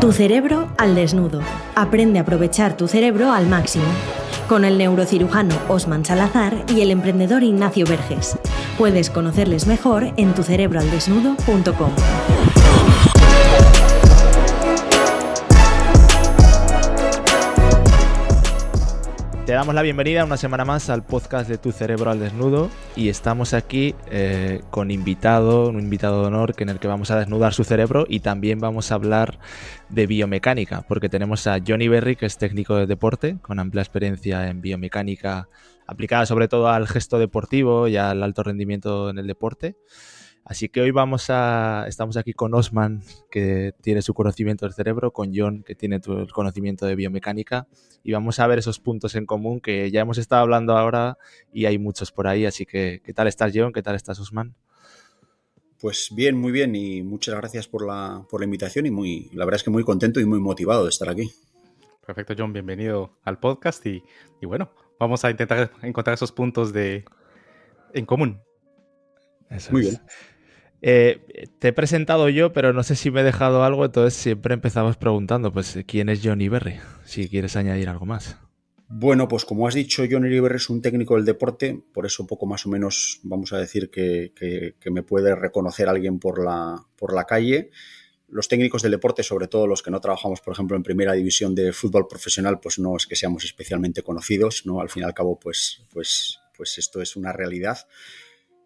Tu cerebro al desnudo. Aprende a aprovechar tu cerebro al máximo. Con el neurocirujano Osman Salazar y el emprendedor Ignacio Verges. Puedes conocerles mejor en tucerebroaldesnudo.com. Te damos la bienvenida una semana más al podcast de Tu Cerebro al Desnudo y estamos aquí con un invitado de honor en el que vamos a desnudar su cerebro y también vamos a hablar de biomecánica porque tenemos a Johnny Berry, que es técnico de deporte con amplia experiencia en biomecánica aplicada sobre todo al gesto deportivo y al alto rendimiento en el deporte. Así que hoy estamos aquí con Osman, que tiene su conocimiento del cerebro, con John, que tiene el conocimiento de biomecánica, y vamos a ver esos puntos en común que ya hemos estado hablando ahora y hay muchos por ahí. Así que, ¿qué tal estás, John? ¿Qué tal estás, Osman? Pues bien, muy bien, y muchas gracias por la invitación y la verdad es que muy contento y muy motivado de estar aquí. Perfecto, John, bienvenido al podcast y bueno, vamos a intentar encontrar esos puntos en común. Eso Muy es. bien. Te he presentado yo, pero no sé si me he dejado algo, entonces siempre empezamos preguntando, pues, ¿quién es Johnny Berry? Si quieres añadir algo más. Bueno, pues como has dicho, Johnny Berry es un técnico del deporte, por eso poco más o menos vamos a decir que me puede reconocer alguien por la calle. Los técnicos del deporte, sobre todo los que no trabajamos, por ejemplo, en primera división de fútbol profesional, pues no es que seamos especialmente conocidos, ¿no? Al fin y al cabo, pues esto es una realidad.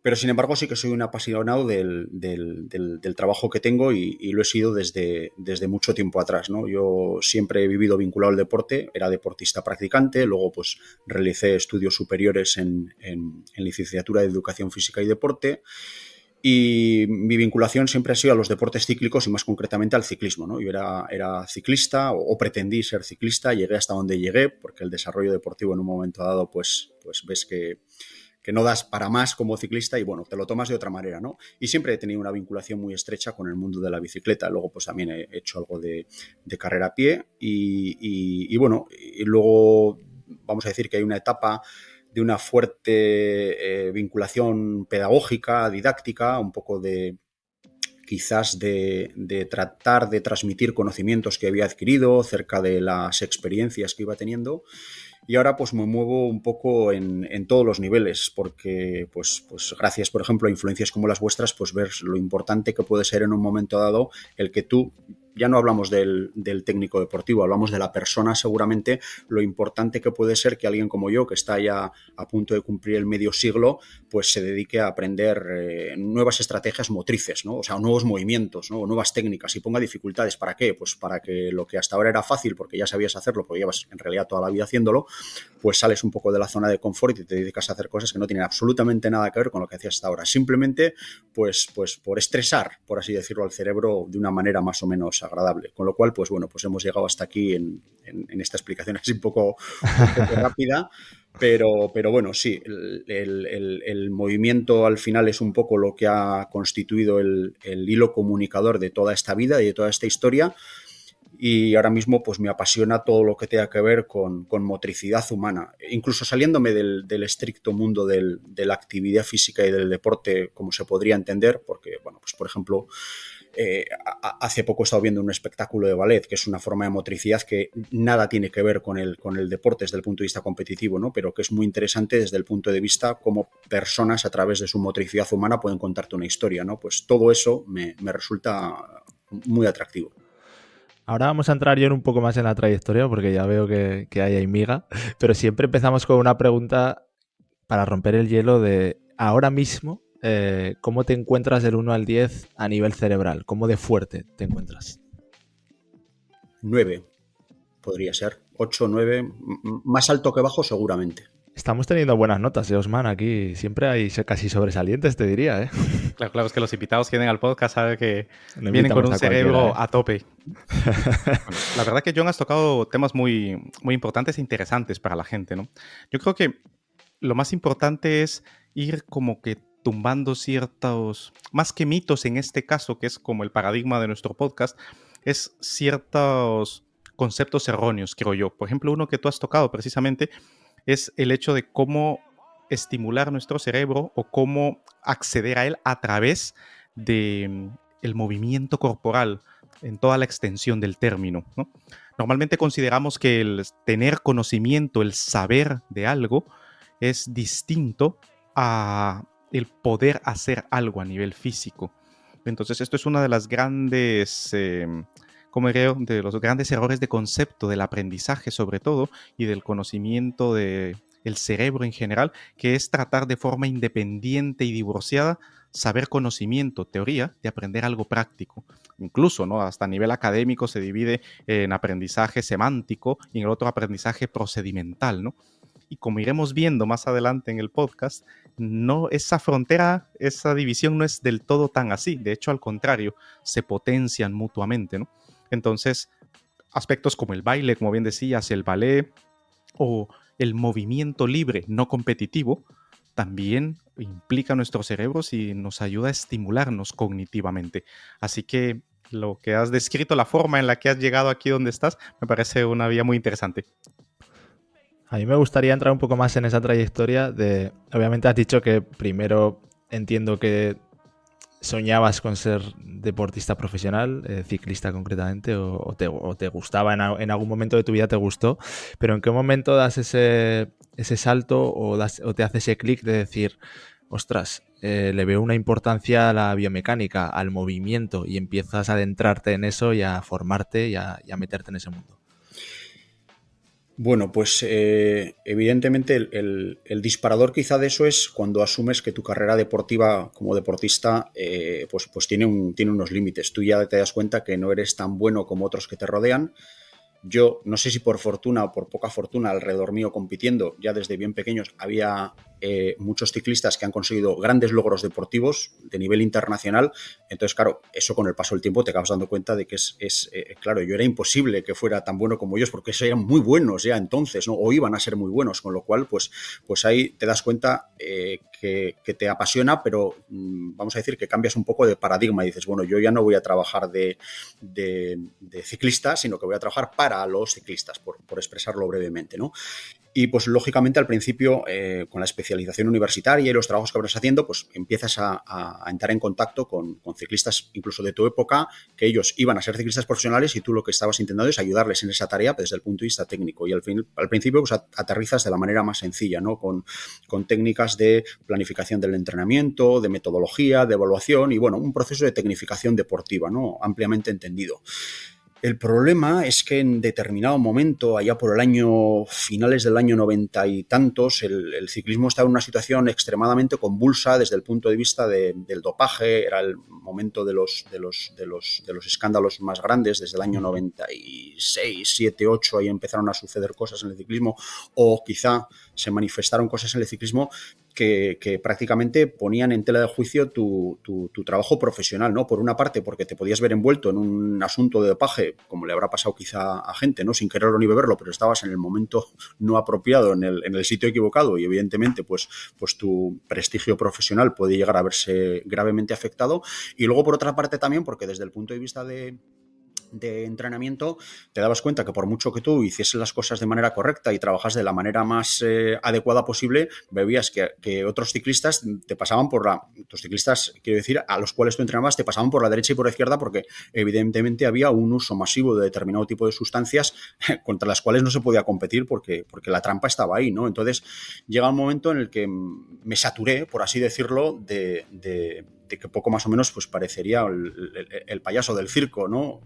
Pero sin embargo sí que soy un apasionado del trabajo que tengo y lo he sido desde mucho tiempo atrás, ¿no? Yo siempre he vivido vinculado al deporte, era deportista practicante, luego pues realicé estudios superiores en licenciatura de Educación Física y Deporte y mi vinculación siempre ha sido a los deportes cíclicos y más concretamente al ciclismo, ¿no? Yo era ciclista o pretendí ser ciclista, llegué hasta donde llegué porque el desarrollo deportivo en un momento dado pues ves que no das para más como ciclista y bueno, te lo tomas de otra manera, ¿no? Y siempre he tenido una vinculación muy estrecha con el mundo de la bicicleta. Luego pues también he hecho algo de carrera a pie y bueno, y luego vamos a decir que hay una etapa de una fuerte vinculación pedagógica, didáctica, un poco de quizás de tratar de transmitir conocimientos que había adquirido cerca de las experiencias que iba teniendo. Y ahora pues me muevo un poco en todos los niveles porque pues gracias por ejemplo a influencias como las vuestras pues ver lo importante que puede ser en un momento dado el que tú, ya no hablamos del técnico deportivo, hablamos de la persona seguramente, lo importante que puede ser que alguien como yo que está ya a punto de cumplir el medio siglo pues se dedique a aprender nuevas estrategias motrices, ¿no? O sea, nuevos movimientos, ¿no? O nuevas técnicas y ponga dificultades. ¿Para qué? Pues para que lo que hasta ahora era fácil porque ya sabías hacerlo, porque llevas en realidad toda la vida haciéndolo, pues sales un poco de la zona de confort y te dedicas a hacer cosas que no tienen absolutamente nada que ver con lo que hacías hasta ahora. Simplemente, pues por estresar, por así decirlo, al cerebro de una manera más o menos agradable. Con lo cual, pues bueno, pues hemos llegado hasta aquí en esta explicación así un poco rápida. Pero bueno, sí, el movimiento al final es un poco lo que ha constituido el hilo comunicador de toda esta vida y de toda esta historia. Y ahora mismo pues me apasiona todo lo que tenga que ver con motricidad humana, incluso saliéndome del estricto mundo de la actividad física y del deporte como se podría entender, porque bueno, pues por ejemplo hace poco he estado viendo un espectáculo de ballet que es una forma de motricidad que nada tiene que ver con el deporte desde el punto de vista competitivo, ¿no? Pero que es muy interesante desde el punto de vista cómo personas a través de su motricidad humana pueden contarte una historia, ¿no? Pues todo eso me resulta muy atractivo. Ahora vamos a entrar yo un poco más en la trayectoria porque ya veo que hay miga, pero siempre empezamos con una pregunta para romper el hielo de ahora mismo, ¿cómo te encuentras del 1 al 10 a nivel cerebral? ¿Cómo de fuerte te encuentras? 9 podría ser, 8, 9, más alto que bajo seguramente. Estamos teniendo buenas notas, Osman, aquí siempre hay casi sobresalientes, te diría, ¿eh? Claro, es que los invitados que vienen al podcast saben que No vienen con un cerebro cualquiera, a tope. Bueno, la verdad que John has tocado temas muy, muy importantes e interesantes para la gente, ¿no? Yo creo que lo más importante es ir como que tumbando ciertos, más que mitos en este caso, que es como el paradigma de nuestro podcast, es ciertos conceptos erróneos, creo yo. Por ejemplo, uno que tú has tocado precisamente es el hecho de cómo estimular nuestro cerebro o cómo acceder a él a través de el movimiento corporal, en toda la extensión del término, ¿no? Normalmente consideramos que el tener conocimiento, el saber de algo, es distinto a el poder hacer algo a nivel físico. Entonces, esto es una de las grandes, como creo, de los grandes errores de concepto del aprendizaje, sobre todo, y del conocimiento del cerebro en general, que es tratar de forma independiente y divorciada saber conocimiento, teoría, de aprender algo práctico. Incluso, ¿no? Hasta a nivel académico se divide en aprendizaje semántico y en el otro aprendizaje procedimental, ¿no? Y como iremos viendo más adelante en el podcast, no, esa frontera, esa división no es del todo tan así. De hecho, al contrario, se potencian mutuamente, ¿no? Entonces, aspectos como el baile, como bien decías, el ballet o el movimiento libre no competitivo, también implica nuestros cerebros y nos ayuda a estimularnos cognitivamente. Así que lo que has descrito, la forma en la que has llegado aquí donde estás, me parece una vía muy interesante. A mí me gustaría entrar un poco más en esa trayectoria de... Obviamente has dicho que primero entiendo que soñabas con ser deportista profesional, ciclista concretamente, o te gustaba en algún momento de tu vida, te gustó, pero ¿en qué momento das ese salto o te hace ese clic de decir, ostras, le veo una importancia a la biomecánica, al movimiento, y empiezas a adentrarte en eso y a formarte y a meterte en ese mundo? Bueno, pues evidentemente el disparador quizá de eso es cuando asumes que tu carrera deportiva como deportista pues tiene unos límites. Tú ya te das cuenta que no eres tan bueno como otros que te rodean. Yo no sé si por fortuna o por poca fortuna alrededor mío compitiendo, ya desde bien pequeños había muchos ciclistas que han conseguido grandes logros deportivos de nivel internacional. Entonces, claro, eso con el paso del tiempo te acabas dando cuenta de que claro, yo era imposible que fuera tan bueno como ellos porque eran muy buenos ya entonces, ¿no? O iban a ser muy buenos, con lo cual, pues ahí te das cuenta que te apasiona, pero vamos a decir que cambias un poco de paradigma y dices, bueno, yo ya no voy a trabajar de ciclista, sino que voy a trabajar para los ciclistas, por expresarlo brevemente, ¿no? Y pues lógicamente al principio con la especialización universitaria y los trabajos que vas haciendo, pues empiezas a entrar en contacto con ciclistas incluso de tu época, que ellos iban a ser ciclistas profesionales y tú lo que estabas intentando es ayudarles en esa tarea desde el punto de vista técnico. Y al principio pues aterrizas de la manera más sencilla, ¿no? Con técnicas de planificación del entrenamiento, de metodología, de evaluación y bueno, un proceso de tecnificación deportiva, ¿no? Ampliamente entendido. El problema es que en determinado momento, allá por el año, finales del año 90 y tantos, el ciclismo estaba en una situación extremadamente convulsa desde el punto de vista del dopaje. Era el momento de los escándalos más grandes, desde el año 96, 7, 8, ahí empezaron a suceder cosas en el ciclismo, o quizá se manifestaron cosas en el ciclismo que prácticamente ponían en tela de juicio tu trabajo profesional, ¿no? Por una parte, porque te podías ver envuelto en un asunto de dopaje, como le habrá pasado quizá a gente, ¿no? Sin quererlo ni beberlo, pero estabas en el momento no apropiado, en el sitio equivocado y evidentemente pues tu prestigio profesional puede llegar a verse gravemente afectado. Y luego, por otra parte también, porque desde el punto de vista de entrenamiento, te dabas cuenta que por mucho que tú hicieses las cosas de manera correcta y trabajas de la manera más adecuada posible, veías que otros ciclistas te pasaban otros ciclistas, quiero decir, a los cuales tú entrenabas, te pasaban por la derecha y por la izquierda porque evidentemente había un uso masivo de determinado tipo de sustancias contra las cuales no se podía competir porque la trampa estaba ahí, ¿no? Entonces llega un momento en el que me saturé, por así decirlo, de que poco más o menos pues parecería el payaso del circo, ¿no?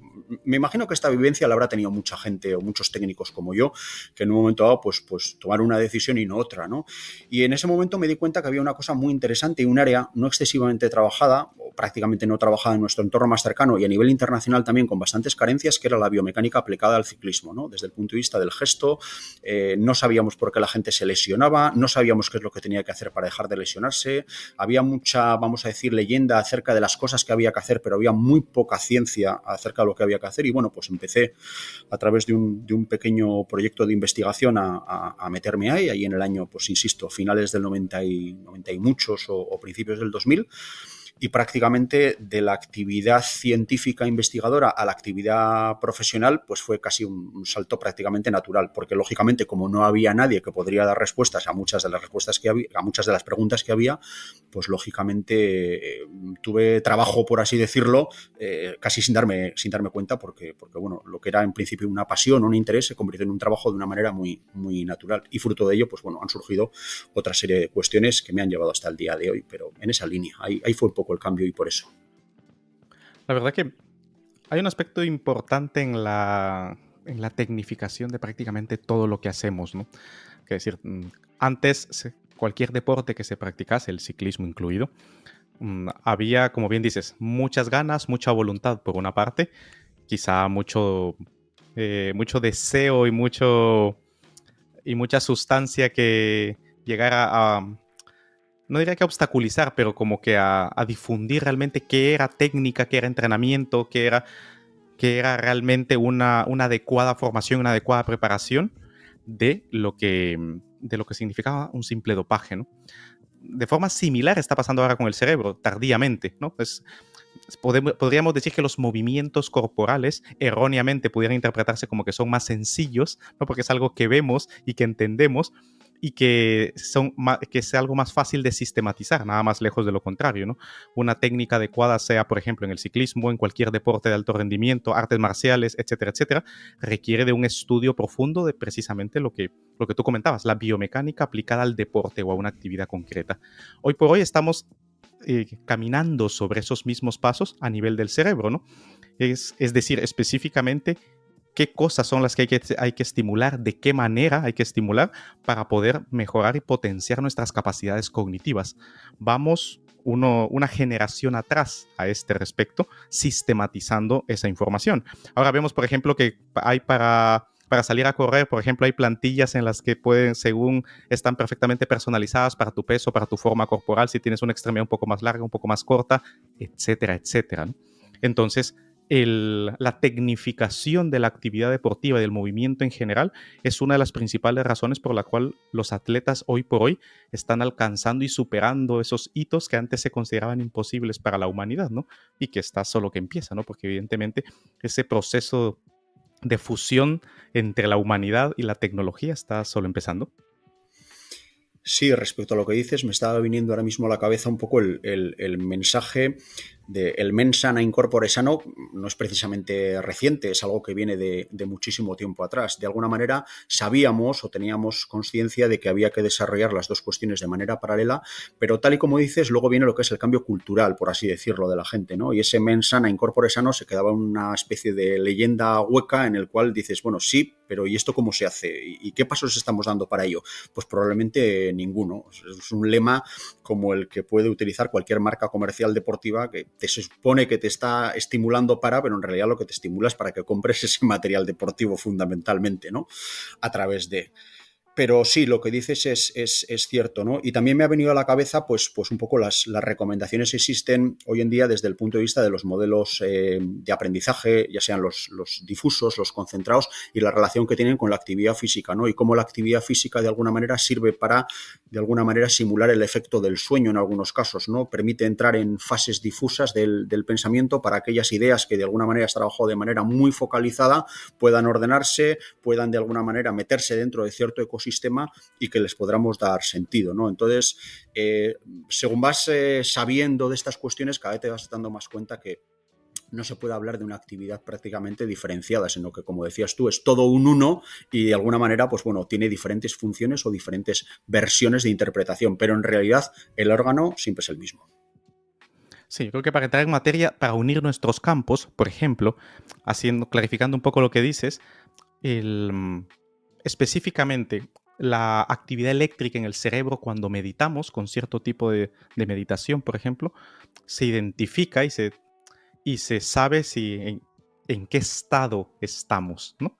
Me imagino que esta vivencia la habrá tenido mucha gente o muchos técnicos como yo, que en un momento dado pues tomaron una decisión y no otra, ¿no? Y en ese momento me di cuenta que había una cosa muy interesante y un área no excesivamente trabajada, o prácticamente no trabajada en nuestro entorno más cercano y a nivel internacional también con bastantes carencias, que era la biomecánica aplicada al ciclismo, ¿no? Desde el punto de vista del gesto, no sabíamos por qué la gente se lesionaba, no sabíamos qué es lo que tenía que hacer para dejar de lesionarse, había mucha, vamos a decir, leyenda acerca de las cosas que había que hacer, pero había muy poca ciencia acerca de lo que había que hacer y bueno, pues empecé a través de un pequeño proyecto de investigación a meterme ahí en el año, pues insisto, finales del 90 y muchos o principios del 2000. y prácticamente de la actividad científica investigadora a la actividad profesional pues fue casi un salto prácticamente natural, porque lógicamente como no había nadie que podría dar respuestas a muchas de las respuestas que había, a muchas de las preguntas que había, pues lógicamente tuve trabajo, por así decirlo, casi sin darme cuenta, porque bueno, lo que era en principio una pasión, un interés, se convirtió en un trabajo de una manera muy, muy natural, y fruto de ello pues bueno, han surgido otra serie de cuestiones que me han llevado hasta el día de hoy, pero en esa línea, ahí fue un poco el cambio y por eso. La verdad que hay un aspecto importante en la tecnificación de prácticamente todo lo que hacemos, ¿no? Es decir, antes cualquier deporte que se practicase, el ciclismo incluido, había, como bien dices, muchas ganas, mucha voluntad por una parte, quizá mucho deseo y mucha sustancia que llegara a, no diría que a obstaculizar, pero como que a difundir realmente qué era técnica, qué era entrenamiento, qué era realmente una adecuada formación, una adecuada preparación de lo que significaba un simple dopaje, ¿no? De forma similar está pasando ahora con el cerebro, tardíamente, ¿no? Podríamos decir que los movimientos corporales erróneamente pudieran interpretarse como que son más sencillos, ¿no? Porque es algo que vemos y que entendemos y que es algo más fácil de sistematizar, nada más lejos de lo contrario, ¿no? Una técnica adecuada, sea por ejemplo en el ciclismo, en cualquier deporte de alto rendimiento, artes marciales, etcétera, etcétera, requiere de un estudio profundo de precisamente lo que tú comentabas, la biomecánica aplicada al deporte o a una actividad concreta. Hoy por hoy estamos caminando sobre esos mismos pasos a nivel del cerebro, ¿no? Es decir, específicamente qué cosas son las que hay que estimular, de qué manera hay que estimular para poder mejorar y potenciar nuestras capacidades cognitivas. Vamos una generación atrás a este respecto, sistematizando esa información. Ahora vemos, por ejemplo, que hay para salir a correr, por ejemplo, hay plantillas en las que están perfectamente personalizadas para tu peso, para tu forma corporal, si tienes una extremidad un poco más larga, un poco más corta, etcétera, etcétera, ¿no? Entonces, la tecnificación de la actividad deportiva y del movimiento en general es una de las principales razones por la cual los atletas hoy por hoy están alcanzando y superando esos hitos que antes se consideraban imposibles para la humanidad, ¿no? Y que está solo que empieza, ¿no? Porque evidentemente ese proceso de fusión entre la humanidad y la tecnología está solo empezando. Sí, respecto a lo que dices, me estaba viniendo ahora mismo a la cabeza un poco el mensaje de el mens sana in corpore sano. No es precisamente reciente, es algo que viene de muchísimo tiempo atrás. De alguna manera sabíamos o teníamos conciencia de que había que desarrollar las dos cuestiones de manera paralela, pero tal y como dices, luego viene lo que es el cambio cultural, por así decirlo, de la gente, ¿no? Y ese mens sana in corpore sano se quedaba en una especie de leyenda hueca en el cual dices, bueno, sí, pero ¿y esto cómo se hace? ¿Y qué pasos estamos dando para ello? Pues probablemente ninguno. Es un lema como el que puede utilizar cualquier marca comercial deportiva que se supone que te está estimulando pero en realidad lo que te estimula es para que compres ese material deportivo fundamentalmente, ¿no? A través de... Pero sí, lo que dices es cierto, ¿no? Y también me ha venido a la cabeza pues un poco las recomendaciones que existen hoy en día desde el punto de vista de los modelos de aprendizaje, ya sean los difusos, los concentrados, y la relación que tienen con la actividad física, ¿no? Y cómo la actividad física de alguna manera sirve para, de alguna manera, simular el efecto del sueño en algunos casos, ¿no? Permite entrar en fases difusas del pensamiento para aquellas ideas que de alguna manera has trabajado de manera muy focalizada puedan ordenarse, puedan de alguna manera meterse dentro de cierto ecosistema y que les podamos dar sentido, ¿no? Entonces, según vas sabiendo de estas cuestiones, cada vez te vas dando más cuenta que no se puede hablar de una actividad prácticamente diferenciada, sino que, como decías tú, es todo un uno y de alguna manera, pues bueno, tiene diferentes funciones o diferentes versiones de interpretación, pero en realidad el órgano siempre es el mismo. Sí, yo creo que para entrar en materia, para unir nuestros campos, por ejemplo, clarificando un poco lo que dices, específicamente la actividad eléctrica en el cerebro cuando meditamos con cierto tipo de meditación, por ejemplo, se identifica y se sabe en qué estado estamos, ¿no?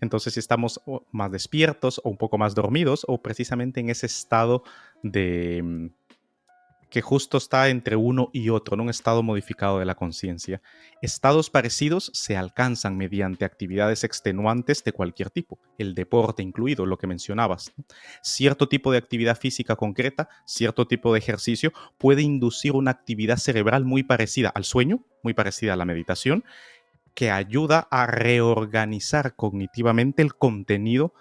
Entonces, si estamos más despiertos o un poco más dormidos o precisamente en ese estado que justo está entre uno y otro, ¿no? Un estado modificado de la conciencia. Estados parecidos se alcanzan mediante actividades extenuantes de cualquier tipo, el deporte incluido, lo que mencionabas, ¿no? Cierto tipo de actividad física concreta, cierto tipo de ejercicio puede inducir una actividad cerebral muy parecida al sueño, muy parecida a la meditación, que ayuda a reorganizar cognitivamente el contenido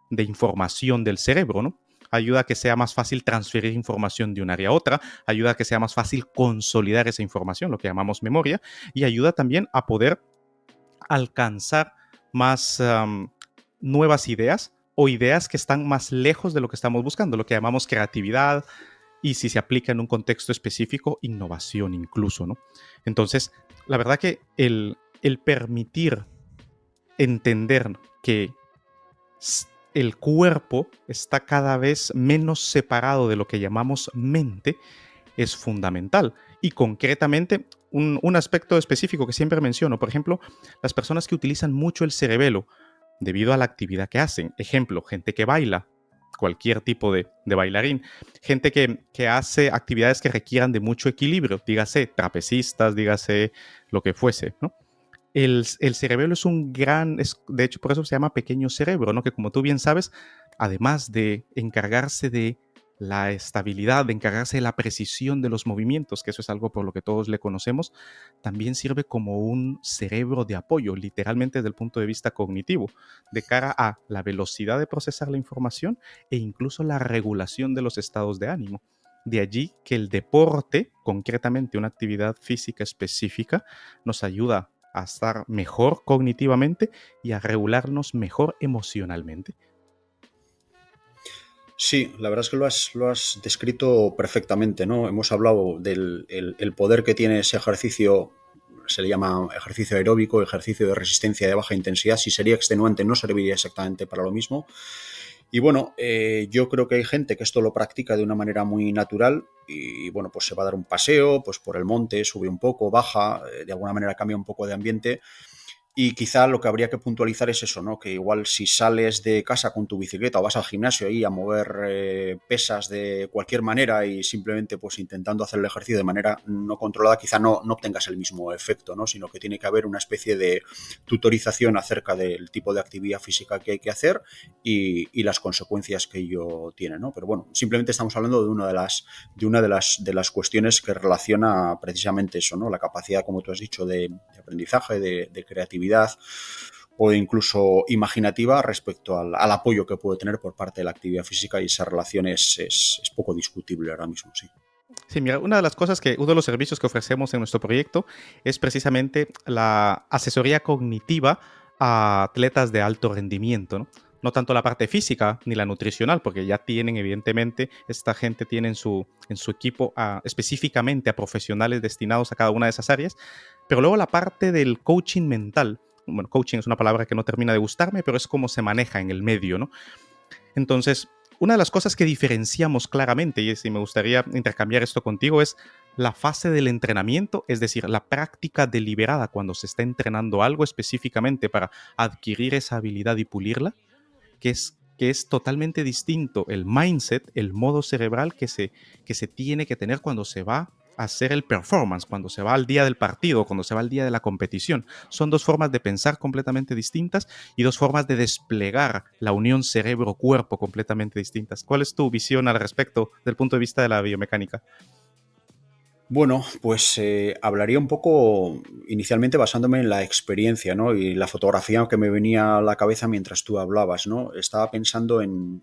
de información del cerebro, ¿no? Ayuda a que sea más fácil transferir información de un área a otra, ayuda a que sea más fácil consolidar esa información, lo que llamamos memoria, y ayuda también a poder alcanzar más nuevas ideas o ideas que están más lejos de lo que estamos buscando, lo que llamamos creatividad y, si se aplica en un contexto específico, innovación incluso, ¿no? Entonces, la verdad que el permitir entender que el cuerpo está cada vez menos separado de lo que llamamos mente es fundamental. Y concretamente, un aspecto específico que siempre menciono, por ejemplo, las personas que utilizan mucho el cerebelo debido a la actividad que hacen. Ejemplo, gente que baila, cualquier tipo de bailarín, gente que hace actividades que requieran de mucho equilibrio, dígase trapecistas, dígase lo que fuese, ¿no? El cerebelo es de hecho por eso se llama pequeño cerebro, ¿no? Que como tú bien sabes, además de encargarse de la estabilidad, de encargarse de la precisión de los movimientos, que eso es algo por lo que todos le conocemos, también sirve como un cerebro de apoyo, literalmente desde el punto de vista cognitivo, de cara a la velocidad de procesar la información e incluso la regulación de los estados de ánimo. De allí que el deporte, concretamente una actividad física específica, nos ayuda a estar mejor cognitivamente y a regularnos mejor emocionalmente. Sí, la verdad es que lo has descrito perfectamente, ¿no? Hemos hablado del el poder que tiene ese ejercicio, se le llama ejercicio aeróbico, ejercicio de resistencia de baja intensidad. Si sería extenuante, no serviría exactamente para lo mismo. Y bueno, yo creo que hay gente que esto lo practica de una manera muy natural y bueno, pues se va a dar un paseo, pues por el monte, sube un poco, baja, de alguna manera cambia un poco de ambiente. Y quizá lo que habría que puntualizar es eso, ¿no? Que igual si sales de casa con tu bicicleta o vas al gimnasio ahí a mover pesas de cualquier manera y simplemente pues intentando hacer el ejercicio de manera no controlada, quizá no obtengas el mismo efecto, ¿no? Sino que tiene que haber una especie de tutorización acerca del tipo de actividad física que hay que hacer y las consecuencias que ello tiene, ¿no? Pero bueno, simplemente estamos hablando de una de las cuestiones que relaciona precisamente eso, ¿no? La capacidad, como tú has dicho, de aprendizaje, de creatividad o incluso imaginativa respecto al apoyo que puede tener por parte de la actividad física, y esa relación es poco discutible ahora mismo, sí. Sí, mira, uno de los servicios que ofrecemos en nuestro proyecto es precisamente la asesoría cognitiva a atletas de alto rendimiento, ¿no? No tanto la parte física ni la nutricional, porque ya tienen, evidentemente, esta gente tiene en su equipo específicamente a profesionales destinados a cada una de esas áreas, pero luego la parte del coaching mental. Bueno, coaching es una palabra que no termina de gustarme, pero es como se maneja en el medio, ¿no? Entonces, una de las cosas que diferenciamos claramente, y si me gustaría intercambiar esto contigo, es la fase del entrenamiento, es decir, la práctica deliberada cuando se está entrenando algo específicamente para adquirir esa habilidad y pulirla, que es totalmente distinto el mindset, el modo cerebral que se tiene que tener cuando se va a hacer el performance, cuando se va al día del partido, cuando se va al día de la competición. Son dos formas de pensar completamente distintas y dos formas de desplegar la unión cerebro-cuerpo completamente distintas. ¿Cuál es tu visión al respecto del punto de vista de la biomecánica? Bueno, pues hablaría un poco inicialmente basándome en la experiencia, ¿no? Y la fotografía que me venía a la cabeza mientras tú hablabas, ¿no? Estaba pensando en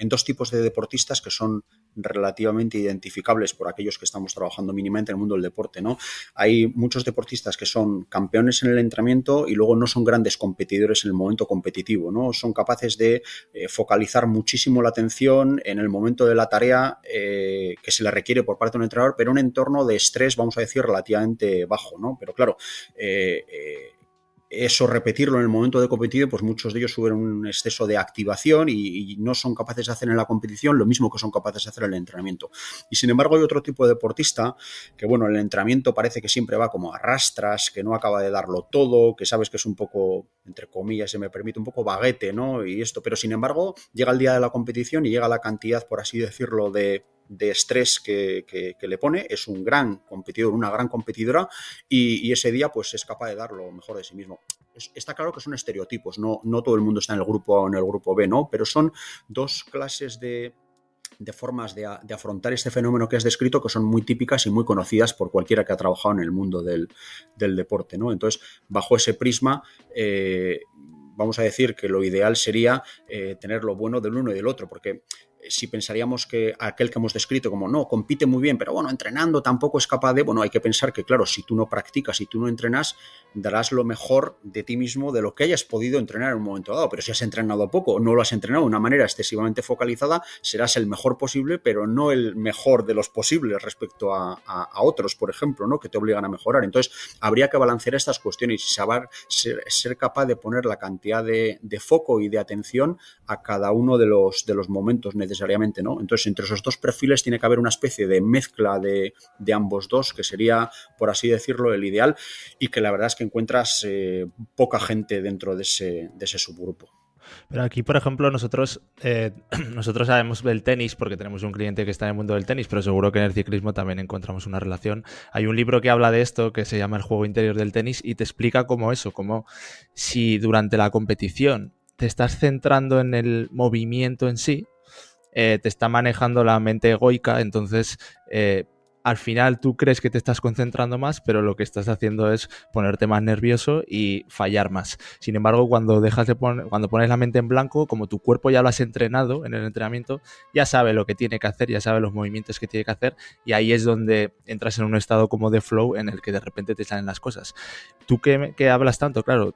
dos tipos de deportistas que son relativamente identificables por aquellos que estamos trabajando mínimamente en el mundo del deporte, ¿no? Hay muchos deportistas que son campeones en el entrenamiento y luego no son grandes competidores en el momento competitivo, ¿no? Son capaces de focalizar muchísimo la atención en el momento de la tarea que se le requiere por parte de un entrenador, pero un entorno de estrés, vamos a decir, relativamente bajo, ¿no? Pero claro, eso repetirlo en el momento de competir, pues muchos de ellos suben un exceso de activación y no son capaces de hacer en la competición lo mismo que son capaces de hacer en el entrenamiento. Y sin embargo hay otro tipo de deportista que, bueno, en el entrenamiento parece que siempre va como a rastras, que no acaba de darlo todo, que sabes que es un poco, entre comillas, se me permite, un poco baguete, ¿no? Y esto, pero sin embargo llega el día de la competición y llega la cantidad, por así decirlo, de de estrés que le pone, es un gran competidor, una gran competidora, y ese día pues es capaz de dar lo mejor de sí mismo. Está claro que son estereotipos, no todo el mundo está en el grupo A o en el grupo B, ¿no? Pero son dos clases de formas de afrontar este fenómeno que has descrito que son muy típicas y muy conocidas por cualquiera que ha trabajado en el mundo del deporte, ¿no? Entonces, bajo ese prisma, vamos a decir que lo ideal sería tener lo bueno del uno y del otro, porque si pensaríamos que aquel que hemos descrito como no, compite muy bien, pero bueno, entrenando tampoco es capaz de, bueno, hay que pensar que claro, si tú no practicas, si tú no entrenas, darás lo mejor de ti mismo de lo que hayas podido entrenar en un momento dado, pero si has entrenado poco, no lo has entrenado de una manera excesivamente focalizada, serás el mejor posible, pero no el mejor de los posibles respecto a otros, por ejemplo, ¿no? Que te obligan a mejorar. Entonces, habría que balancear estas cuestiones y saber ser capaz de poner la cantidad de foco y de atención a cada uno de los momentos necesariamente, ¿no? Entonces, entre esos dos perfiles tiene que haber una especie de mezcla de ambos dos, que sería, por así decirlo, el ideal, y que la verdad es que encuentras poca gente dentro de ese subgrupo. Pero aquí, por ejemplo, nosotros sabemos del tenis porque tenemos un cliente que está en el mundo del tenis, pero seguro que en el ciclismo también encontramos una relación. Hay un libro que habla de esto que se llama El juego interior del tenis y te explica cómo si durante la competición te estás centrando en el movimiento en sí, te está manejando la mente egoica, entonces al final tú crees que te estás concentrando más, pero lo que estás haciendo es ponerte más nervioso y fallar más. Sin embargo, cuando pones la mente en blanco, como tu cuerpo ya lo has entrenado en el entrenamiento, ya sabe lo que tiene que hacer, ya sabe los movimientos que tiene que hacer, y ahí es donde entras en un estado como de flow en el que de repente te salen las cosas. Tú que hablas tanto, claro,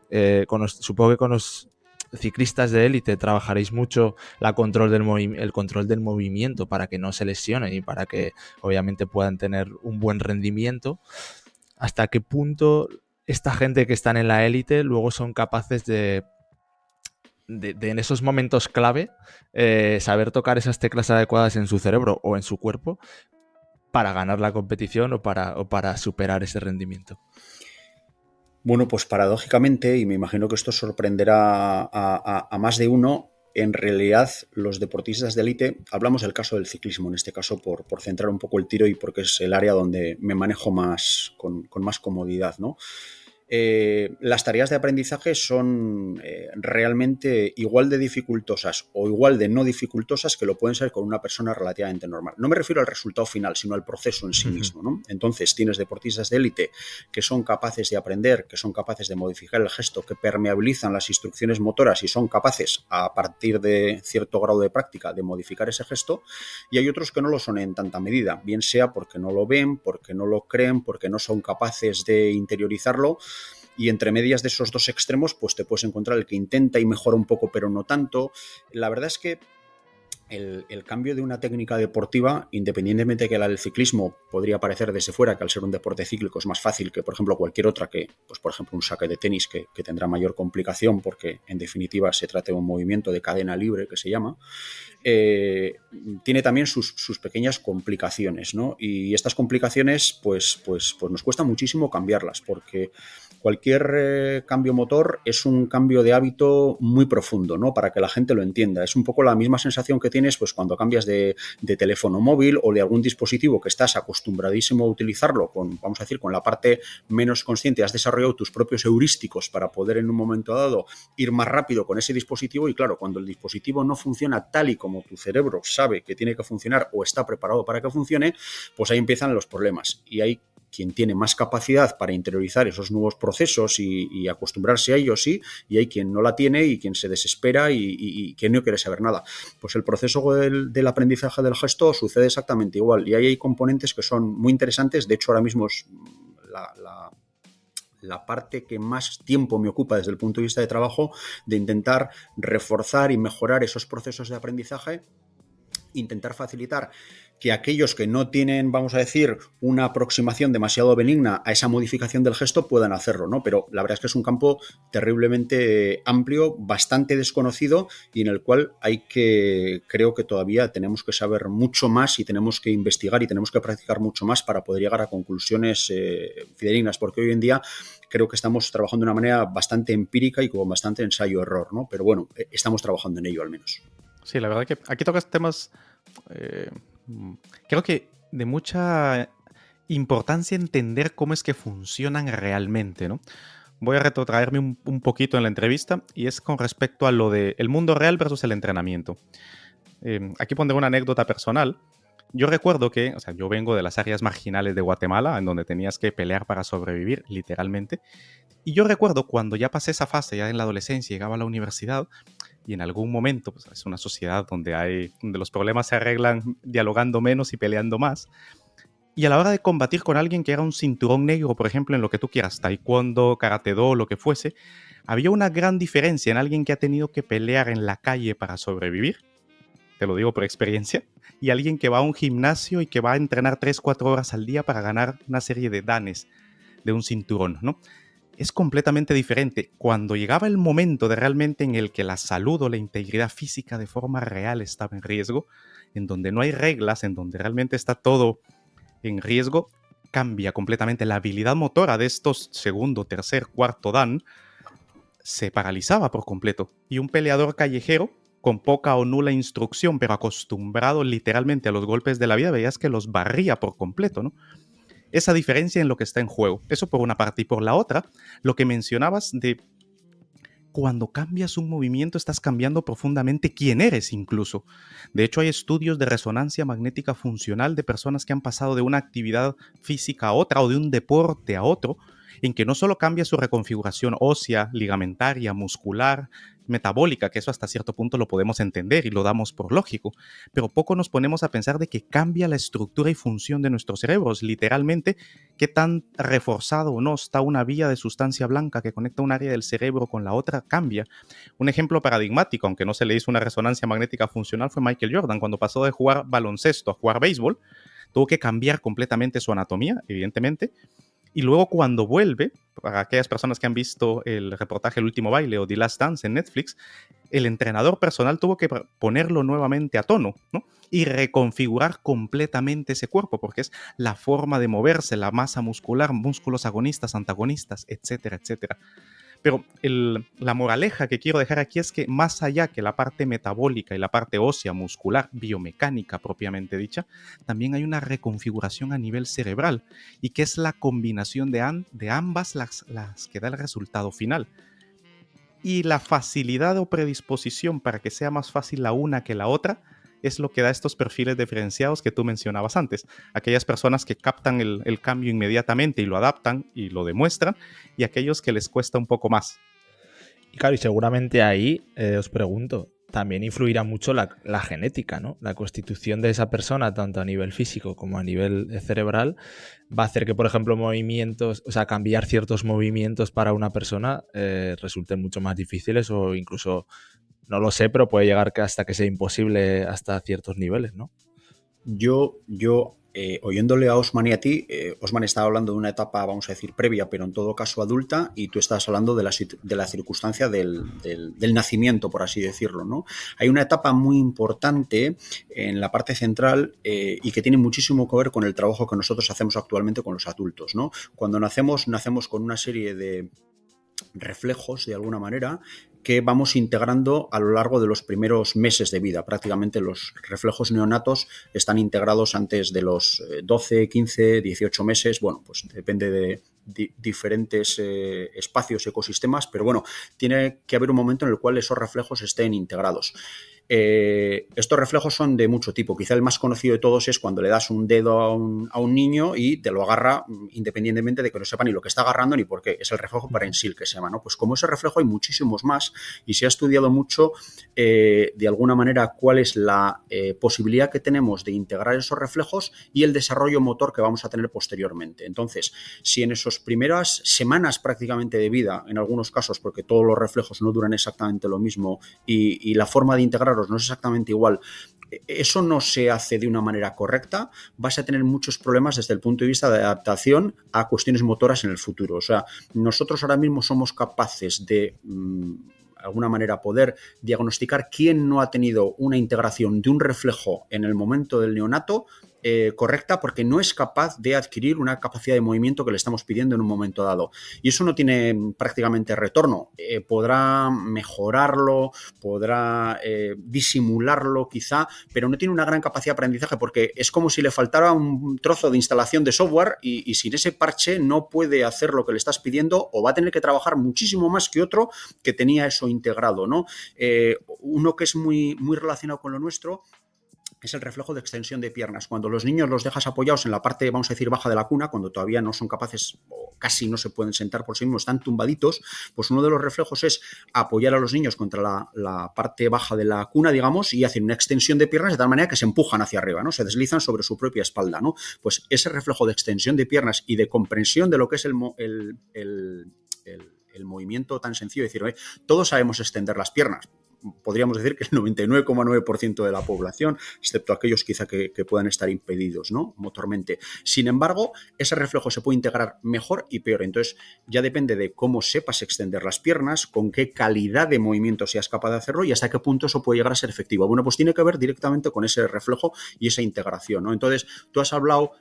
supongo que con los ciclistas de élite trabajaréis mucho el control del movimiento para que no se lesionen y para que obviamente puedan tener un buen rendimiento. ¿Hasta qué punto esta gente que están en la élite luego son capaces de en esos momentos clave saber tocar esas teclas adecuadas en su cerebro o en su cuerpo para ganar la competición o para superar ese rendimiento? Bueno, pues paradójicamente, y me imagino que esto sorprenderá a más de uno, en realidad los deportistas de élite, hablamos del caso del ciclismo, en este caso por centrar un poco el tiro y porque es el área donde me manejo más con más comodidad, ¿no? Las tareas de aprendizaje son realmente igual de dificultosas o igual de no dificultosas que lo pueden ser con una persona relativamente normal. No me refiero al resultado final, sino al proceso en sí mismo, ¿no? Entonces tienes deportistas de élite que son capaces de aprender, que son capaces de modificar el gesto, que permeabilizan las instrucciones motoras y son capaces, a partir de cierto grado de práctica, de modificar ese gesto, y hay otros que no lo son en tanta medida, bien sea porque no lo ven, porque no lo creen, porque no son capaces de interiorizarlo. Y entre medias de esos dos extremos, pues te puedes encontrar el que intenta y mejora un poco, pero no tanto. La verdad es que el cambio de una técnica deportiva, independientemente de que la del ciclismo podría parecer desde fuera que al ser un deporte cíclico es más fácil que, por ejemplo, cualquier otra, que, pues por ejemplo, un saque de tenis que tendrá mayor complicación porque, en definitiva, se trata de un movimiento de cadena libre que se llama, tiene también sus pequeñas complicaciones, ¿no? Y estas complicaciones, pues nos cuesta muchísimo cambiarlas, porque cualquier cambio motor es un cambio de hábito muy profundo, ¿no? Para que la gente lo entienda. Es un poco la misma sensación que tienes pues, cuando cambias de teléfono móvil o de algún dispositivo que estás acostumbradísimo a utilizarlo, vamos a decir, con la parte menos consciente. Has desarrollado tus propios heurísticos para poder en un momento dado ir más rápido con ese dispositivo y claro, cuando el dispositivo no funciona tal y como tu cerebro sabe que tiene que funcionar o está preparado para que funcione, pues ahí empiezan los problemas. Y hay quien tiene más capacidad para interiorizar esos nuevos procesos y acostumbrarse a ellos, sí, y hay quien no la tiene y quien se desespera y quien no quiere saber nada. Pues el proceso del aprendizaje del gesto sucede exactamente igual y ahí hay componentes que son muy interesantes. De hecho, ahora mismo es la parte que más tiempo me ocupa desde el punto de vista de trabajo, de intentar reforzar y mejorar esos procesos de aprendizaje, intentar facilitar que aquellos que no tienen, vamos a decir, una aproximación demasiado benigna a esa modificación del gesto puedan hacerlo, ¿no? Pero la verdad es que es un campo terriblemente amplio, bastante desconocido y en el cual creo que todavía tenemos que saber mucho más y tenemos que investigar y tenemos que practicar mucho más para poder llegar a conclusiones fidedignas, porque hoy en día creo que estamos trabajando de una manera bastante empírica y con bastante ensayo-error, ¿no? Pero bueno, estamos trabajando en ello al menos. Sí, la verdad que aquí tocas temas creo que de mucha importancia entender cómo es que funcionan realmente, ¿no? Voy a retrotraerme un poquito en la entrevista y es con respecto a lo de el mundo real versus el entrenamiento. Aquí pondré una anécdota personal. Yo recuerdo que, o sea, yo vengo de las áreas marginales de Guatemala, en donde tenías que pelear para sobrevivir, literalmente. Y yo recuerdo cuando ya pasé esa fase, ya en la adolescencia, llegaba a la universidad, y en algún momento, pues es una sociedad donde los problemas se arreglan dialogando menos y peleando más. Y a la hora de combatir con alguien que era un cinturón negro, por ejemplo, en lo que tú quieras, taekwondo, karate do, lo que fuese, había una gran diferencia en alguien que ha tenido que pelear en la calle para sobrevivir, te lo digo por experiencia, y alguien que va a un gimnasio y que va a entrenar 3-4 horas al día para ganar una serie de danes de un cinturón, ¿no? Es completamente diferente. Cuando llegaba el momento de realmente en el que la salud o la integridad física de forma real estaba en riesgo, en donde no hay reglas, en donde realmente está todo en riesgo, cambia completamente. La habilidad motora de estos segundo, tercer, cuarto dan se paralizaba por completo. Y un peleador callejero con poca o nula instrucción, pero acostumbrado literalmente a los golpes de la vida, veías que los barría por completo, ¿no? Esa diferencia en lo que está en juego. Eso por una parte. Y por la otra, lo que mencionabas de cuando cambias un movimiento estás cambiando profundamente quién eres incluso. De hecho, hay estudios de resonancia magnética funcional de personas que han pasado de una actividad física a otra o de un deporte a otro, en que no solo cambia su reconfiguración ósea, ligamentaria, muscular, metabólica, que eso hasta cierto punto lo podemos entender y lo damos por lógico, pero poco nos ponemos a pensar de que cambia la estructura y función de nuestros cerebros, literalmente, qué tan reforzado o no está una vía de sustancia blanca que conecta un área del cerebro con la otra, cambia. Un ejemplo paradigmático, aunque no se le hizo una resonancia magnética funcional, fue Michael Jordan, cuando pasó de jugar baloncesto a jugar béisbol, tuvo que cambiar completamente su anatomía, evidentemente. Y luego cuando vuelve, para aquellas personas que han visto el reportaje El Último Baile o The Last Dance en Netflix, el entrenador personal tuvo que ponerlo nuevamente a tono, ¿no? Y reconfigurar completamente ese cuerpo, porque es la forma de moverse, la masa muscular, músculos agonistas, antagonistas, etcétera, etcétera. Pero la moraleja que quiero dejar aquí es que más allá que la parte metabólica y la parte ósea, muscular, biomecánica propiamente dicha, también hay una reconfiguración a nivel cerebral y que es la combinación de ambas las que da el resultado final. Y la facilidad o predisposición para que sea más fácil la una que la otra es lo que da estos perfiles diferenciados que tú mencionabas antes. Aquellas personas que captan el cambio inmediatamente y lo adaptan y lo demuestran, y aquellos que les cuesta un poco más. Y claro, y seguramente ahí, os pregunto, también influirá mucho la genética, ¿no? La constitución de esa persona, tanto a nivel físico como a nivel cerebral, va a hacer que, por ejemplo, movimientos, o sea, cambiar ciertos movimientos para una persona resulten mucho más difíciles o incluso, no lo sé, pero puede llegar hasta que sea imposible hasta ciertos niveles, ¿no? Yo oyéndole a Osman y a ti, Osman estaba hablando de una etapa, vamos a decir, previa, pero en todo caso adulta, y tú estás hablando de la circunstancia del nacimiento, por así decirlo, ¿no? Hay una etapa muy importante en la parte central y que tiene muchísimo que ver con el trabajo que nosotros hacemos actualmente con los adultos, ¿no? Cuando nacemos con una serie de reflejos, de alguna manera, que vamos integrando a lo largo de los primeros meses de vida. Prácticamente los reflejos neonatos están integrados antes de los 12, 15, 18 meses. Bueno, pues depende de diferentes espacios, ecosistemas, pero bueno, tiene que haber un momento en el cual esos reflejos estén integrados. Estos reflejos son de mucho tipo. Quizá el más conocido de todos es cuando le das un dedo a un niño y te lo agarra independientemente de que no sepa ni lo que está agarrando ni por qué. Es el reflejo parensil que se llama, ¿no? Pues como ese reflejo hay muchísimos más y se ha estudiado mucho de alguna manera cuál es la posibilidad que tenemos de integrar esos reflejos y el desarrollo motor que vamos a tener posteriormente. Entonces, si en esas primeras semanas prácticamente de vida, en algunos casos, porque todos los reflejos no duran exactamente lo mismo y la forma de integrar no es exactamente igual, eso no se hace de una manera correcta, vas a tener muchos problemas desde el punto de vista de adaptación a cuestiones motoras en el futuro. O sea, nosotros ahora mismo somos capaces de alguna manera poder diagnosticar quién no ha tenido una integración de un reflejo en el momento del neonato correcta porque no es capaz de adquirir una capacidad de movimiento que le estamos pidiendo en un momento dado. Y eso no tiene prácticamente retorno. Podrá mejorarlo, podrá disimularlo quizá, pero no tiene una gran capacidad de aprendizaje porque es como si le faltara un trozo de instalación de software y sin ese parche no puede hacer lo que le estás pidiendo o va a tener que trabajar muchísimo más que otro que tenía eso integrado, ¿no? Uno que es muy, muy relacionado con lo nuestro es el reflejo de extensión de piernas. Cuando los niños los dejas apoyados en la parte, vamos a decir, baja de la cuna, cuando todavía no son capaces o casi no se pueden sentar por sí mismos, están tumbaditos, pues uno de los reflejos es apoyar a los niños contra la parte baja de la cuna, digamos, y hacen una extensión de piernas de tal manera que se empujan hacia arriba, ¿no? Se deslizan sobre su propia espalda, ¿no? Pues ese reflejo de extensión de piernas y de comprensión de lo que es el movimiento tan sencillo, es decir, todos sabemos extender las piernas. Podríamos decir que el 99,9% de la población, excepto aquellos quizá que puedan estar impedidos, ¿no? Motormente. Sin embargo, ese reflejo se puede integrar mejor y peor. Entonces, ya depende de cómo sepas extender las piernas, con qué calidad de movimiento seas capaz de hacerlo y hasta qué punto eso puede llegar a ser efectivo. Bueno, pues tiene que ver directamente con ese reflejo y esa integración, ¿no? Entonces, tú has hablado,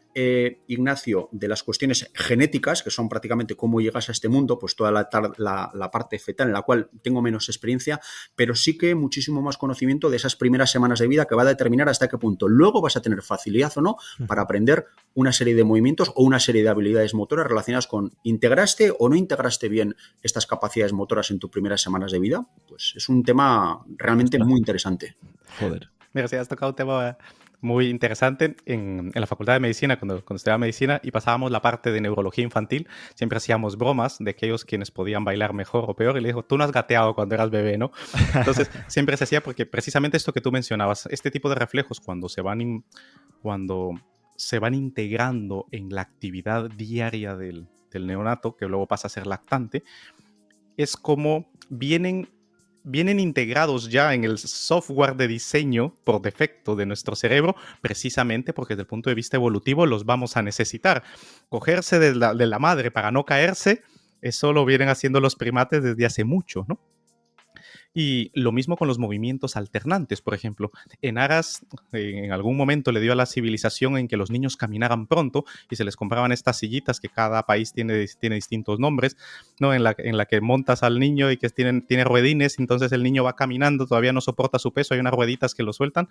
Ignacio, de las cuestiones genéticas, que son prácticamente cómo llegas a este mundo, pues toda la parte fetal en la cual tengo menos experiencia, pero sí que muchísimo más conocimiento de esas primeras semanas de vida que va a determinar hasta qué punto luego vas a tener facilidad o no para aprender una serie de movimientos o una serie de habilidades motoras relacionadas con integraste o no integraste bien estas capacidades motoras en tus primeras semanas de vida. Pues es un tema realmente muy interesante. Joder. Mira, sí, has tocado un tema muy interesante en la Facultad de Medicina, cuando estudiaba Medicina y pasábamos la parte de neurología infantil, siempre hacíamos bromas de aquellos quienes podían bailar mejor o peor y le dijo, tú no has gateado cuando eras bebé, ¿no? Entonces, siempre se hacía porque precisamente esto que tú mencionabas, este tipo de reflejos cuando se van integrando en la actividad diaria del neonato, que luego pasa a ser lactante, es como vienen integrados ya en el software de diseño por defecto de nuestro cerebro, precisamente porque desde el punto de vista evolutivo los vamos a necesitar. Cogerse de la madre para no caerse, eso lo vienen haciendo los primates desde hace mucho, ¿no? Y lo mismo con los movimientos alternantes, por ejemplo. En aras, en algún momento le dio a la civilización en que los niños caminaran pronto y se les compraban estas sillitas que cada país tiene distintos nombres, ¿no? En la que montas al niño y que tiene ruedines, entonces el niño va caminando, todavía no soporta su peso, hay unas rueditas que lo sueltan.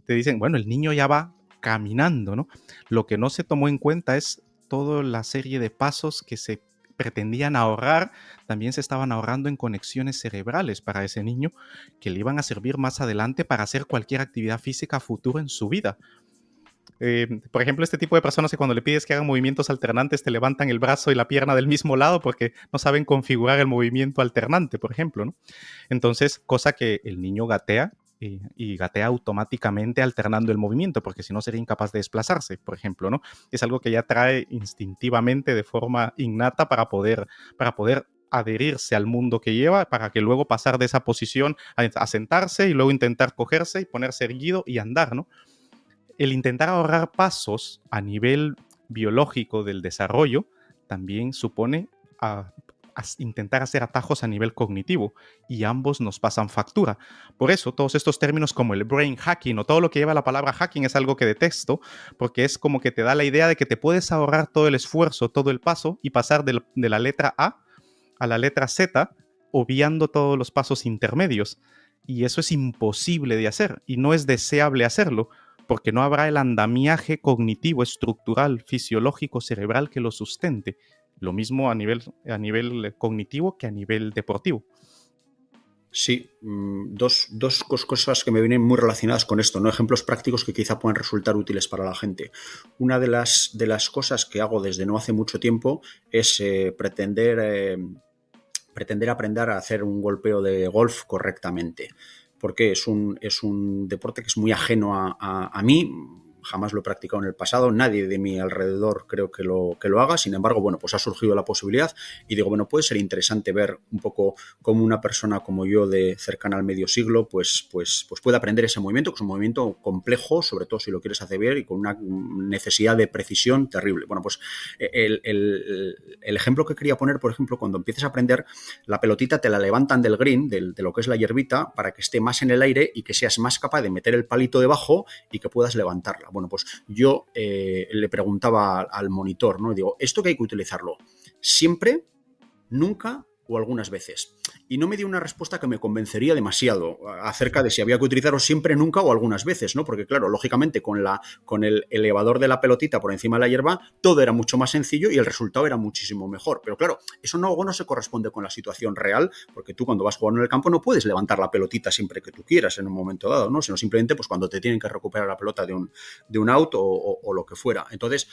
Te dicen, bueno, el niño ya va caminando, ¿no? Lo que no se tomó en cuenta es toda la serie de pasos que se pretendían ahorrar, también se estaban ahorrando en conexiones cerebrales para ese niño que le iban a servir más adelante para hacer cualquier actividad física futura en su vida. Por ejemplo, este tipo de personas que cuando le pides que hagan movimientos alternantes te levantan el brazo y la pierna del mismo lado porque no saben configurar el movimiento alternante, por ejemplo, ¿no? Entonces, cosa que el niño gatea y gatea automáticamente alternando el movimiento, porque si no sería incapaz de desplazarse, por ejemplo, ¿no? Es algo que ya trae instintivamente de forma innata para poder adherirse al mundo que lleva, para que luego pasar de esa posición a sentarse y luego intentar cogerse y ponerse erguido y andar, ¿no? El intentar ahorrar pasos a nivel biológico del desarrollo también supone intentar hacer atajos a nivel cognitivo y ambos nos pasan factura. Por eso todos estos términos como el brain hacking o todo lo que lleva la palabra hacking es algo que detesto, porque es como que te da la idea de que te puedes ahorrar todo el esfuerzo, todo el paso y pasar de la letra A a la letra Z obviando todos los pasos intermedios, y eso es imposible de hacer y no es deseable hacerlo porque no habrá el andamiaje cognitivo, estructural, fisiológico, cerebral que lo sustente. Lo mismo a nivel cognitivo que a nivel deportivo. Sí, dos cosas que me vienen muy relacionadas con esto, ¿no? Ejemplos prácticos que quizá puedan resultar útiles para la gente. Una de las cosas que hago desde no hace mucho tiempo es pretender aprender a hacer un golpeo de golf correctamente, porque es un deporte que es muy ajeno a mí. Jamás lo he practicado en el pasado, nadie de mi alrededor creo que lo haga, sin embargo, bueno, pues ha surgido la posibilidad y digo, bueno, puede ser interesante ver un poco cómo una persona como yo de cercana al medio siglo pues puede aprender ese movimiento, que es un movimiento complejo, sobre todo si lo quieres hacer bien y con una necesidad de precisión terrible. Bueno, pues el ejemplo que quería poner, por ejemplo, cuando empieces a aprender, la pelotita te la levantan del green, de lo que es la hierbita, para que esté más en el aire y que seas más capaz de meter el palito debajo y que puedas levantarla. Bueno, pues yo le preguntaba al monitor, ¿no? Y digo, ¿esto que hay que utilizarlo siempre, nunca o algunas veces? Y no me dio una respuesta que me convencería demasiado acerca de si había que utilizarlo siempre, nunca o algunas veces, ¿no? Porque claro, lógicamente con el elevador de la pelotita por encima de la hierba, todo era mucho más sencillo y el resultado era muchísimo mejor. Pero claro, eso no se corresponde con la situación real, porque tú cuando vas jugando en el campo no puedes levantar la pelotita siempre que tú quieras en un momento dado, ¿no? Sino simplemente pues cuando te tienen que recuperar la pelota de un out o lo que fuera. Entonces,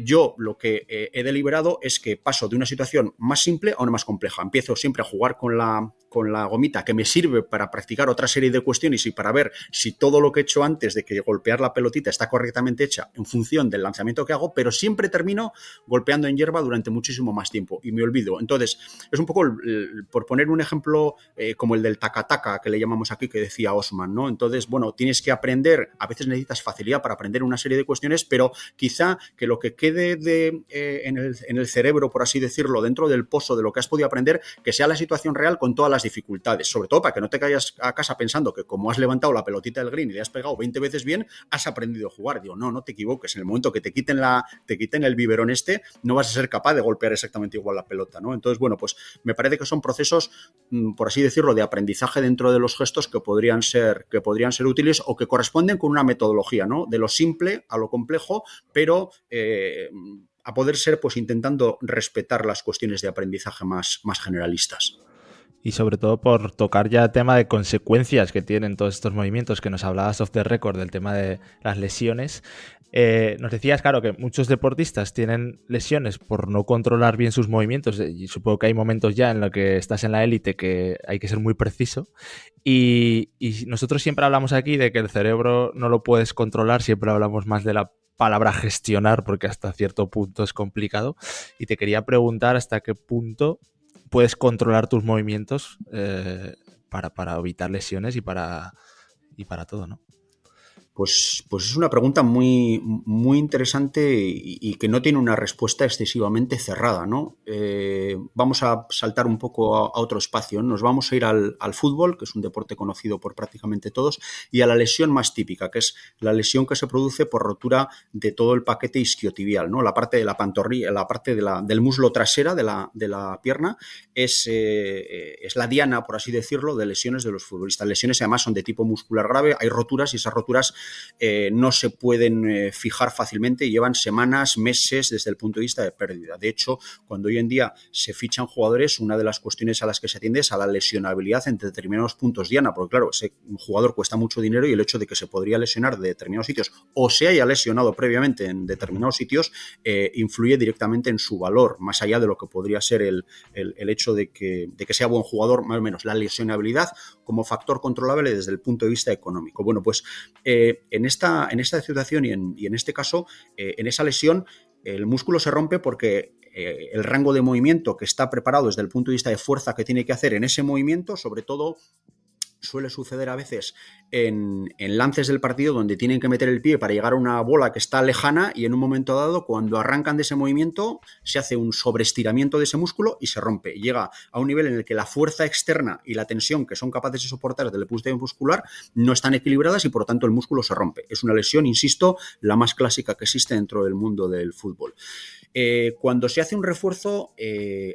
yo lo que he deliberado es que paso de una situación más simple a una más compleja. Empiezo siempre a jugar con la gomita, que me sirve para practicar otra serie de cuestiones y para ver si todo lo que he hecho antes de que golpear la pelotita está correctamente hecha en función del lanzamiento que hago, pero siempre termino golpeando en hierba durante muchísimo más tiempo y me olvido. Entonces, es un poco, por poner un ejemplo como el del taca-taca, que le llamamos aquí, que decía Osman, ¿no? Entonces, bueno, tienes que aprender, a veces necesitas facilidad para aprender una serie de cuestiones, pero quizá que lo que quede en el cerebro, por así decirlo, dentro del pozo de lo que has podido aprender, que sea la situación real con todas las dificultades, sobre todo para que no te caigas a casa pensando que como has levantado la pelotita del green y le has pegado 20 veces bien, has aprendido a jugar. Digo, no te equivoques, en el momento que te quiten el biberón no vas a ser capaz de golpear exactamente igual la pelota, ¿no? Entonces, bueno, pues me parece que son procesos, por así decirlo, de aprendizaje dentro de los gestos que podrían ser útiles o que corresponden con una metodología, ¿no? De lo simple a lo complejo, pero a poder ser pues intentando respetar las cuestiones de aprendizaje más generalistas. Y sobre todo por tocar ya el tema de consecuencias que tienen todos estos movimientos, que nos hablabas off the record del tema de las lesiones. Nos decías, claro, que muchos deportistas tienen lesiones por no controlar bien sus movimientos, y supongo que hay momentos ya en los que estás en la élite que hay que ser muy preciso. Y nosotros siempre hablamos aquí de que el cerebro no lo puedes controlar, siempre hablamos más de la palabra gestionar, porque hasta cierto punto es complicado. Y te quería preguntar hasta qué punto puedes controlar tus movimientos para evitar lesiones y para todo, ¿no? Pues es una pregunta muy, muy interesante y que no tiene una respuesta excesivamente cerrada, ¿no? Vamos a saltar un poco a otro espacio, ¿no? Nos vamos a ir al fútbol, que es un deporte conocido por prácticamente todos, y a la lesión más típica, que es la lesión que se produce por rotura de todo el paquete isquiotibial, ¿no? La parte de la pantorrilla, la parte del muslo trasera de la pierna es la diana, por así decirlo, de lesiones de los futbolistas. Lesiones además son de tipo muscular grave, hay roturas y esas roturas no se pueden fijar fácilmente y llevan semanas, meses desde el punto de vista de pérdida. De hecho, cuando hoy en día se fichan jugadores, una de las cuestiones a las que se atiende es a la lesionabilidad en determinados puntos diana, porque claro, ese jugador cuesta mucho dinero y el hecho de que se podría lesionar de determinados sitios o se haya lesionado previamente en determinados sitios influye directamente en su valor, más allá de lo que podría ser el hecho de que sea buen jugador, más o menos. La lesionabilidad como factor controlable desde el punto de vista económico. Bueno, pues en esta situación y en este caso, en esa lesión, el músculo se rompe porque el rango de movimiento que está preparado desde el punto de vista de fuerza que tiene que hacer en ese movimiento, sobre todo suele suceder a veces en lances del partido donde tienen que meter el pie para llegar a una bola que está lejana y en un momento dado, cuando arrancan de ese movimiento, se hace un sobreestiramiento de ese músculo y se rompe. Llega a un nivel en el que la fuerza externa y la tensión que son capaces de soportar desde el punto de vista muscular no están equilibradas y por lo tanto el músculo se rompe. Es una lesión, insisto, la más clásica que existe dentro del mundo del fútbol. Cuando se hace un refuerzo,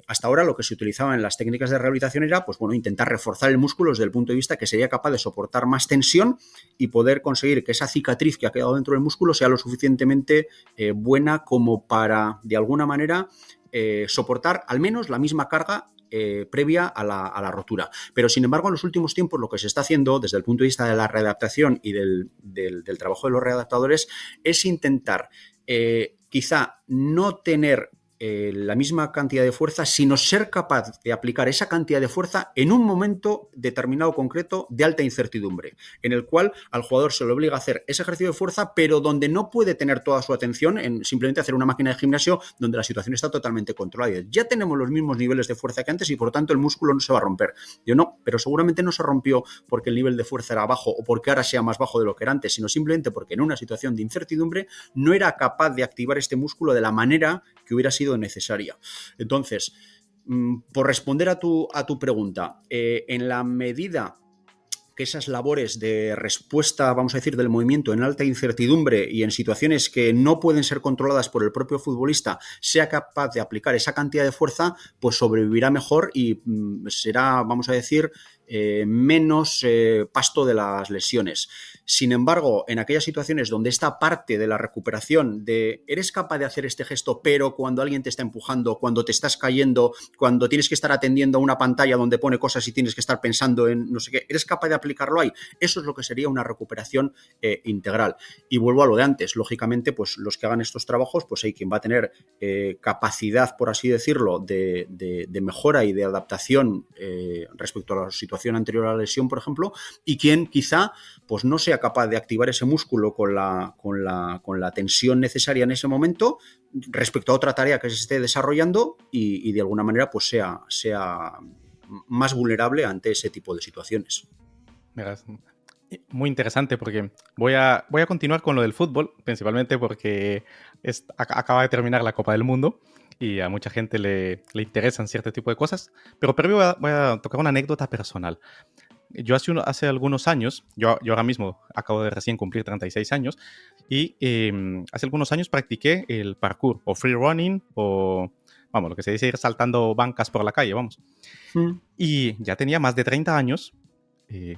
hasta ahora lo que se utilizaba en las técnicas de rehabilitación era pues, bueno, intentar reforzar el músculo desde el punto de vista que sería capaz de soportar más tensión y poder conseguir que esa cicatriz que ha quedado dentro del músculo sea lo suficientemente buena como para, de alguna manera, soportar al menos la misma carga previa a la rotura. Pero, sin embargo, en los últimos tiempos lo que se está haciendo desde el punto de vista de la readaptación y del trabajo de los readaptadores es intentar quizá no tener la misma cantidad de fuerza, sino ser capaz de aplicar esa cantidad de fuerza en un momento determinado concreto de alta incertidumbre, en el cual al jugador se le obliga a hacer ese ejercicio de fuerza, pero donde no puede tener toda su atención en simplemente hacer una máquina de gimnasio donde la situación está totalmente controlada. Ya tenemos los mismos niveles de fuerza que antes y por lo tanto el músculo no se va a romper. Yo no, pero seguramente no se rompió porque el nivel de fuerza era bajo o porque ahora sea más bajo de lo que era antes, sino simplemente porque en una situación de incertidumbre no era capaz de activar este músculo de la manera que hubiera sido necesaria. Entonces, por responder a tu pregunta, en la medida que esas labores de respuesta, vamos a decir, del movimiento en alta incertidumbre y en situaciones que no pueden ser controladas por el propio futbolista, sea capaz de aplicar esa cantidad de fuerza, pues sobrevivirá mejor y será, vamos a decir, menos pasto de las lesiones. Sin embargo, en aquellas situaciones donde esta parte de la recuperación de eres capaz de hacer este gesto, pero cuando alguien te está empujando, cuando te estás cayendo, cuando tienes que estar atendiendo a una pantalla donde pone cosas y tienes que estar pensando en no sé qué, eres capaz de aplicarlo ahí. Eso es lo que sería una recuperación integral. Y vuelvo a lo de antes. Lógicamente, pues los que hagan estos trabajos, pues hay quien va a tener capacidad, por así decirlo, de mejora y de adaptación respecto a la situación anterior a la lesión, por ejemplo, y quien quizá pues no sea capaz de activar ese músculo con la tensión necesaria en ese momento respecto a otra tarea que se esté desarrollando y de alguna manera pues sea más vulnerable ante ese tipo de situaciones. Mira, es muy interesante porque voy a continuar con lo del fútbol, principalmente porque acaba de terminar la Copa del Mundo y a mucha gente le interesan cierto tipo de cosas, pero previo voy a tocar una anécdota personal. Yo hace algunos años, yo ahora mismo acabo de recién cumplir 36 años, y hace algunos años practiqué el parkour, o free running, o vamos, lo que se dice ir saltando bancas por la calle, vamos. Y ya tenía más de 30 años,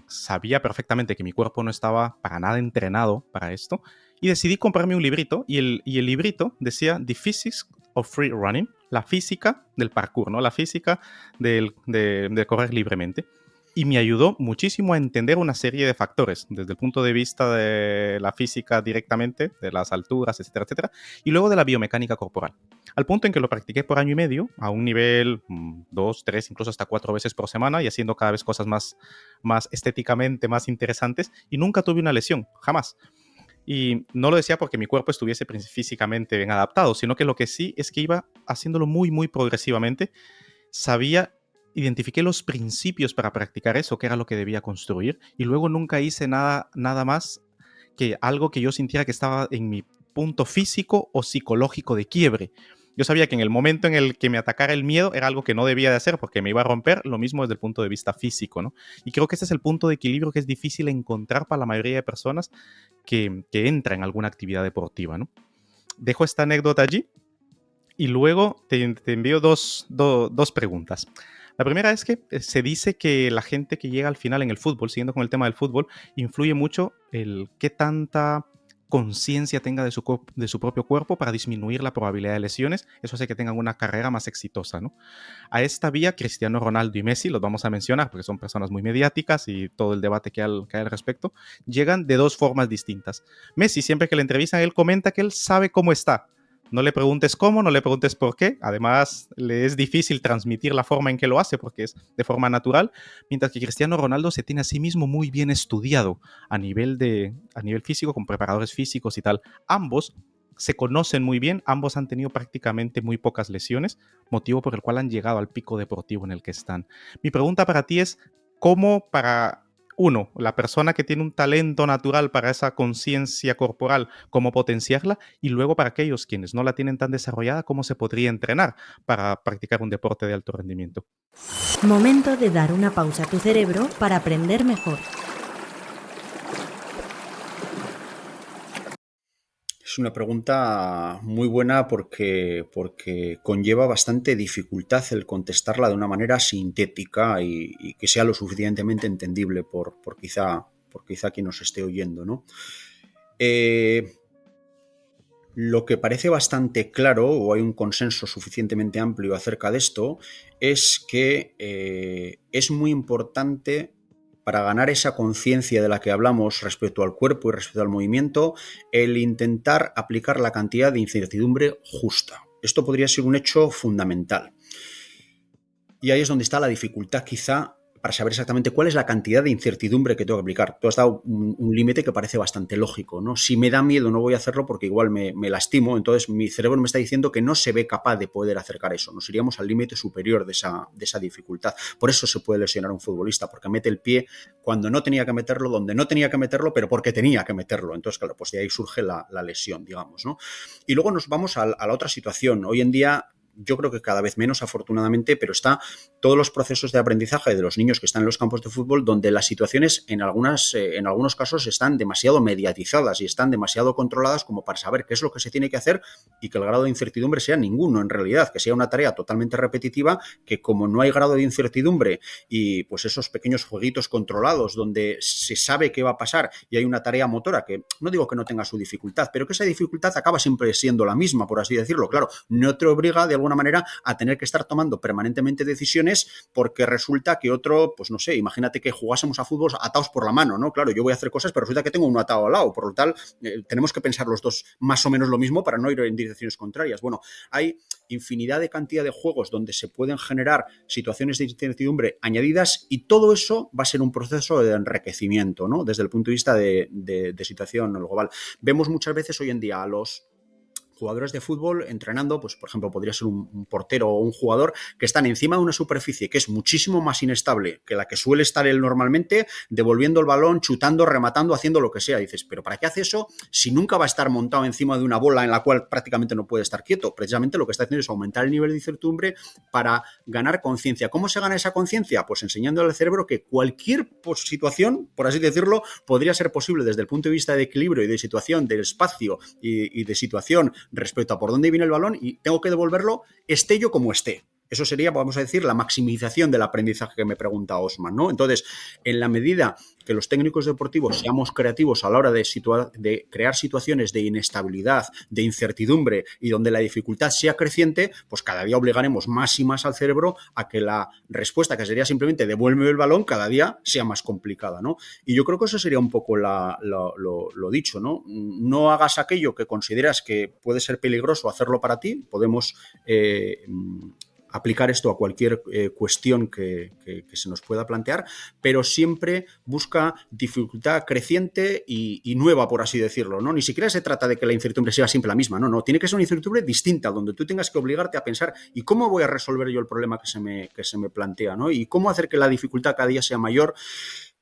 sabía perfectamente que mi cuerpo no estaba para nada entrenado para esto, y decidí comprarme un librito, y el librito decía The Physics of Free Running, la física del parkour, ¿no? La física de correr libremente. Y me ayudó muchísimo a entender una serie de factores, desde el punto de vista de la física directamente, de las alturas, etcétera, etcétera, y luego de la biomecánica corporal. Al punto en que lo practiqué por año y medio, a un nivel 2, 3, incluso hasta 4 veces por semana, y haciendo cada vez cosas más estéticamente más interesantes, y nunca tuve una lesión, jamás. Y no lo decía porque mi cuerpo estuviese físicamente bien adaptado, sino que lo que sí es que iba haciéndolo muy, muy progresivamente. Identifiqué los principios para practicar eso, que era lo que debía construir, y luego nunca hice nada más que algo que yo sintiera que estaba en mi punto físico o psicológico de quiebre. Yo sabía que en el momento en el que me atacara el miedo era algo que no debía de hacer porque me iba a romper, lo mismo desde el punto de vista físico, ¿no? Y creo que ese es el punto de equilibrio que es difícil encontrar para la mayoría de personas que entran en alguna actividad deportiva, ¿no? Dejo esta anécdota allí y luego te envío dos preguntas. La primera es que se dice que la gente que llega al final en el fútbol, siguiendo con el tema del fútbol, influye mucho el qué tanta conciencia tenga de su propio cuerpo para disminuir la probabilidad de lesiones. Eso hace que tengan una carrera más exitosa, ¿no? A esta vía, Cristiano Ronaldo y Messi, los vamos a mencionar porque son personas muy mediáticas y todo el debate que hay al respecto, llegan de dos formas distintas. Messi, siempre que le entrevistan, él comenta que él sabe cómo está. No le preguntes cómo, no le preguntes por qué. Además, le es difícil transmitir la forma en que lo hace porque es de forma natural. Mientras que Cristiano Ronaldo se tiene a sí mismo muy bien estudiado a nivel físico, con preparadores físicos y tal. Ambos se conocen muy bien, ambos han tenido prácticamente muy pocas lesiones, motivo por el cual han llegado al pico deportivo en el que están. Mi pregunta para ti es, ¿cómo para... Uno, la persona que tiene un talento natural para esa conciencia corporal, cómo potenciarla, y luego para aquellos quienes no la tienen tan desarrollada, cómo se podría entrenar para practicar un deporte de alto rendimiento? Momento de dar una pausa a tu cerebro para aprender mejor. Es una pregunta muy buena porque conlleva bastante dificultad el contestarla de una manera sintética y que sea lo suficientemente entendible por quizá quien nos esté oyendo, ¿no? Lo que parece bastante claro, o hay un consenso suficientemente amplio acerca de esto, es que es muy importante para ganar esa conciencia de la que hablamos respecto al cuerpo y respecto al movimiento, el intentar aplicar la cantidad de incertidumbre justa. Esto podría ser un hecho fundamental. Y ahí es donde está la dificultad quizá para saber exactamente cuál es la cantidad de incertidumbre que tengo que aplicar. Tú has dado un límite que parece bastante lógico, ¿no? Si me da miedo no voy a hacerlo porque igual me lastimo, entonces mi cerebro me está diciendo que no se ve capaz de poder acercar eso. Nos iríamos al límite superior de esa dificultad. Por eso se puede lesionar a un futbolista, porque mete el pie cuando no tenía que meterlo, donde no tenía que meterlo, pero porque tenía que meterlo. Entonces, claro, pues de ahí surge la lesión, digamos, ¿no? Y luego nos vamos a la otra situación. Hoy en día yo creo que cada vez menos, afortunadamente, pero está todos los procesos de aprendizaje de los niños que están en los campos de fútbol, donde las situaciones en algunos casos están demasiado mediatizadas y están demasiado controladas como para saber qué es lo que se tiene que hacer y que el grado de incertidumbre sea ninguno en realidad, que sea una tarea totalmente repetitiva, que como no hay grado de incertidumbre y pues esos pequeños jueguitos controlados donde se sabe qué va a pasar y hay una tarea motora que no digo que no tenga su dificultad, pero que esa dificultad acaba siempre siendo la misma, por así decirlo. Claro, no te obliga de alguna manera a tener que estar tomando permanentemente decisiones porque resulta que otro, pues no sé, imagínate que jugásemos a fútbol atados por la mano, ¿no? Claro, yo voy a hacer cosas, pero resulta que tengo uno atado al lado, por lo tal, tenemos que pensar los dos más o menos lo mismo para no ir en direcciones contrarias. Bueno, hay infinidad de cantidad de juegos donde se pueden generar situaciones de incertidumbre añadidas y todo eso va a ser un proceso de enriquecimiento, ¿no? Desde el punto de vista de situación global. Vemos muchas veces hoy en día a los jugadores de fútbol entrenando, pues por ejemplo podría ser un portero o un jugador que están encima de una superficie que es muchísimo más inestable que la que suele estar él normalmente, devolviendo el balón, chutando, rematando, haciendo lo que sea. Y dices, ¿pero para qué hace eso si nunca va a estar montado encima de una bola en la cual prácticamente no puede estar quieto? Precisamente lo que está haciendo es aumentar el nivel de incertidumbre para ganar conciencia. ¿Cómo se gana esa conciencia? Pues enseñándole al cerebro que cualquier situación, por así decirlo, podría ser posible desde el punto de vista de equilibrio y de situación, del espacio y de situación respecto a por dónde viene el balón y tengo que devolverlo, esté yo como esté. Eso sería, vamos a decir, la maximización del aprendizaje que me pregunta Osman, ¿no? Entonces, en la medida que los técnicos deportivos seamos creativos a la hora de crear situaciones de inestabilidad, de incertidumbre y donde la dificultad sea creciente, pues cada día obligaremos más y más al cerebro a que la respuesta, que sería simplemente devuélveme el balón, cada día sea más complicada, ¿no? Y yo creo que eso sería un poco lo dicho, ¿no? No hagas aquello que consideras que puede ser peligroso hacerlo para ti. Podemos aplicar esto a cualquier cuestión que se nos pueda plantear, pero siempre busca dificultad creciente y nueva, por así decirlo, ¿no? Ni siquiera se trata de que la incertidumbre sea siempre la misma, no, tiene que ser una incertidumbre distinta, donde tú tengas que obligarte a pensar ¿y cómo voy a resolver yo el problema que se me plantea, ¿no? Y cómo hacer que la dificultad cada día sea mayor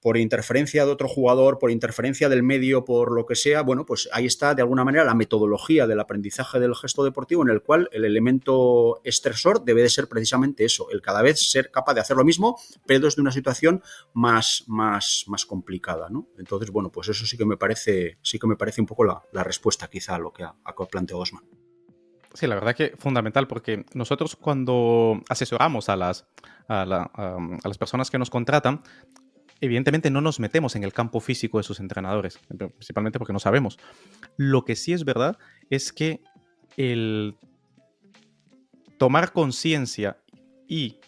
por interferencia de otro jugador, por interferencia del medio, por lo que sea. Bueno, pues ahí está de alguna manera la metodología del aprendizaje del gesto deportivo, en el cual el elemento estresor debe de ser precisamente eso, el cada vez ser capaz de hacer lo mismo, pero desde una situación más complicada, ¿no? Entonces, bueno, pues eso sí que me parece un poco la respuesta quizá a lo que ha planteado Osman. Sí, la verdad que fundamental, porque nosotros cuando asesoramos a las personas que nos contratan, evidentemente no nos metemos en el campo físico de sus entrenadores, principalmente porque no sabemos. Lo que sí es verdad es que el tomar conciencia y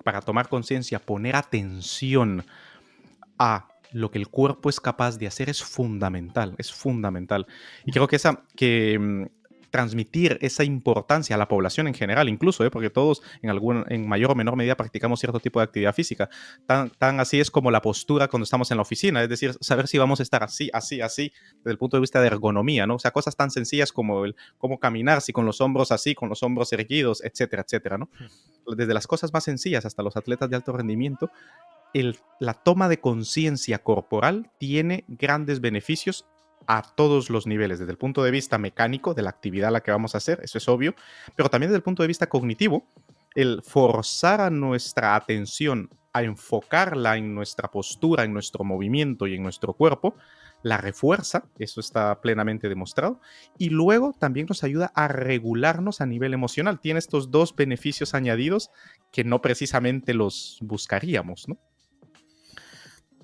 para tomar conciencia poner atención a lo que el cuerpo es capaz de hacer es fundamental, es fundamental. Y creo que transmitir esa importancia a la población en general, incluso, porque todos en mayor o menor medida practicamos cierto tipo de actividad física. Tan así es como la postura cuando estamos en la oficina, es decir, saber si vamos a estar así, desde el punto de vista de ergonomía, ¿no? O sea, cosas tan sencillas como cómo caminar, si con los hombros así, con los hombros erguidos, etcétera, etcétera, ¿no? Desde las cosas más sencillas hasta los atletas de alto rendimiento, la toma de conciencia corporal tiene grandes beneficios a todos los niveles, desde el punto de vista mecánico de la actividad a la que vamos a hacer, eso es obvio, pero también desde el punto de vista cognitivo, el forzar a nuestra atención a enfocarla en nuestra postura, en nuestro movimiento y en nuestro cuerpo, la refuerza, eso está plenamente demostrado, y luego también nos ayuda a regularnos a nivel emocional. Tiene estos dos beneficios añadidos que no precisamente los buscaríamos, ¿no?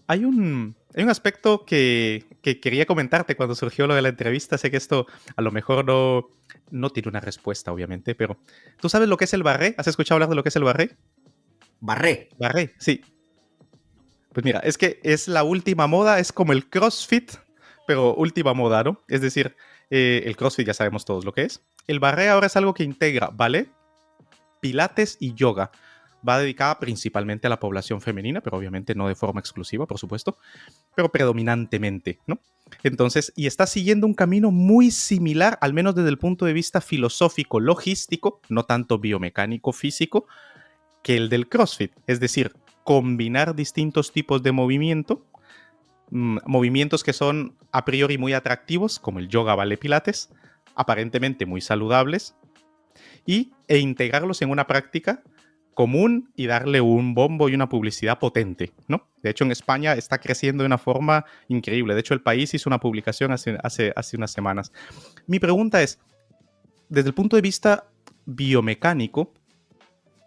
Hay un aspecto que quería comentarte cuando surgió lo de la entrevista. Sé que esto a lo mejor no tiene una respuesta, obviamente, pero ¿tú sabes lo que es el barré? ¿Has escuchado hablar de lo que es el barré? ¿Barré? Barré, sí. Pues mira, es que es la última moda, es como el CrossFit, pero última moda, ¿no? Es decir, el CrossFit ya sabemos todos lo que es. El barré ahora es algo que integra ballet, pilates y yoga. Va dedicada principalmente a la población femenina, pero obviamente no de forma exclusiva, por supuesto, pero predominantemente, ¿no? Entonces, y está siguiendo un camino muy similar, al menos desde el punto de vista filosófico, logístico, no tanto biomecánico, físico, que el del CrossFit. Es decir, combinar distintos tipos de movimientos que son a priori muy atractivos, como el yoga, ballet, pilates, aparentemente muy saludables, e integrarlos en una práctica común y darle un bombo y una publicidad potente, ¿no? De hecho, en España está creciendo de una forma increíble. De hecho, El País hizo una publicación hace unas semanas. Mi pregunta es, desde el punto de vista biomecánico,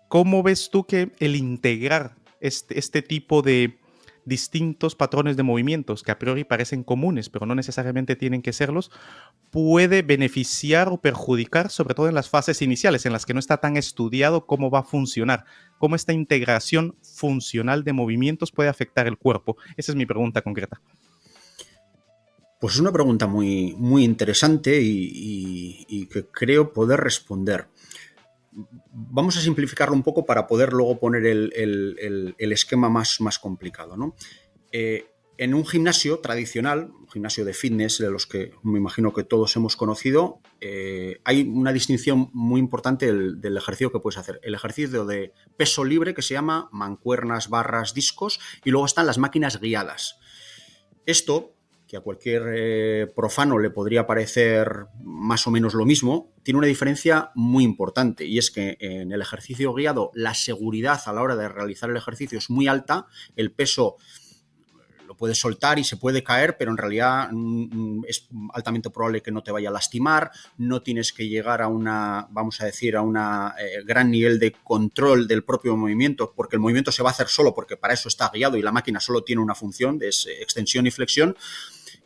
¿cómo ves tú que el integrar este tipo de distintos patrones de movimientos que a priori parecen comunes, pero no necesariamente tienen que serlos, puede beneficiar o perjudicar, sobre todo en las fases iniciales, en las que no está tan estudiado cómo va a funcionar, cómo esta integración funcional de movimientos puede afectar el cuerpo? Esa es mi pregunta concreta. Pues es una pregunta muy, muy interesante y que creo poder responder. Vamos a simplificarlo un poco para poder luego poner el esquema más complicado, ¿no? En un gimnasio tradicional, un gimnasio de fitness, de los que me imagino que todos hemos conocido, hay una distinción muy importante del ejercicio que puedes hacer. El ejercicio de peso libre, que se llama mancuernas, barras, discos, y luego están las máquinas guiadas. Esto, que a cualquier profano le podría parecer más o menos lo mismo, tiene una diferencia muy importante, y es que en el ejercicio guiado la seguridad a la hora de realizar el ejercicio es muy alta, el peso lo puedes soltar y se puede caer, pero en realidad es altamente probable que no te vaya a lastimar, no tienes que llegar a vamos a decir, a un gran nivel de control del propio movimiento, porque el movimiento se va a hacer solo, porque para eso está guiado y la máquina solo tiene una función, de extensión y flexión.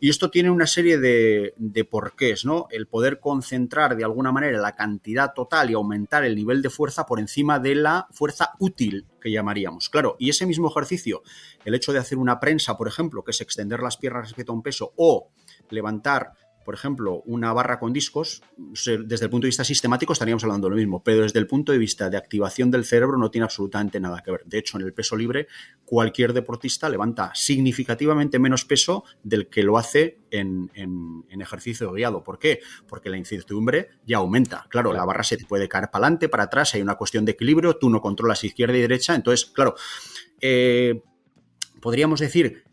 Y esto tiene una serie de porqués, ¿no? El poder concentrar de alguna manera la cantidad total y aumentar el nivel de fuerza por encima de la fuerza útil, que llamaríamos. Claro, y ese mismo ejercicio, el hecho de hacer una prensa, por ejemplo, que es extender las piernas respecto a un peso, o levantar, por ejemplo, una barra con discos, desde el punto de vista sistemático estaríamos hablando de lo mismo, pero desde el punto de vista de activación del cerebro no tiene absolutamente nada que ver. De hecho, en el peso libre, cualquier deportista levanta significativamente menos peso del que lo hace en ejercicio guiado. ¿Por qué? Porque la incertidumbre ya aumenta. Claro, la barra se te puede caer para adelante, para atrás, hay una cuestión de equilibrio, tú no controlas izquierda y derecha, entonces, claro, podríamos decir...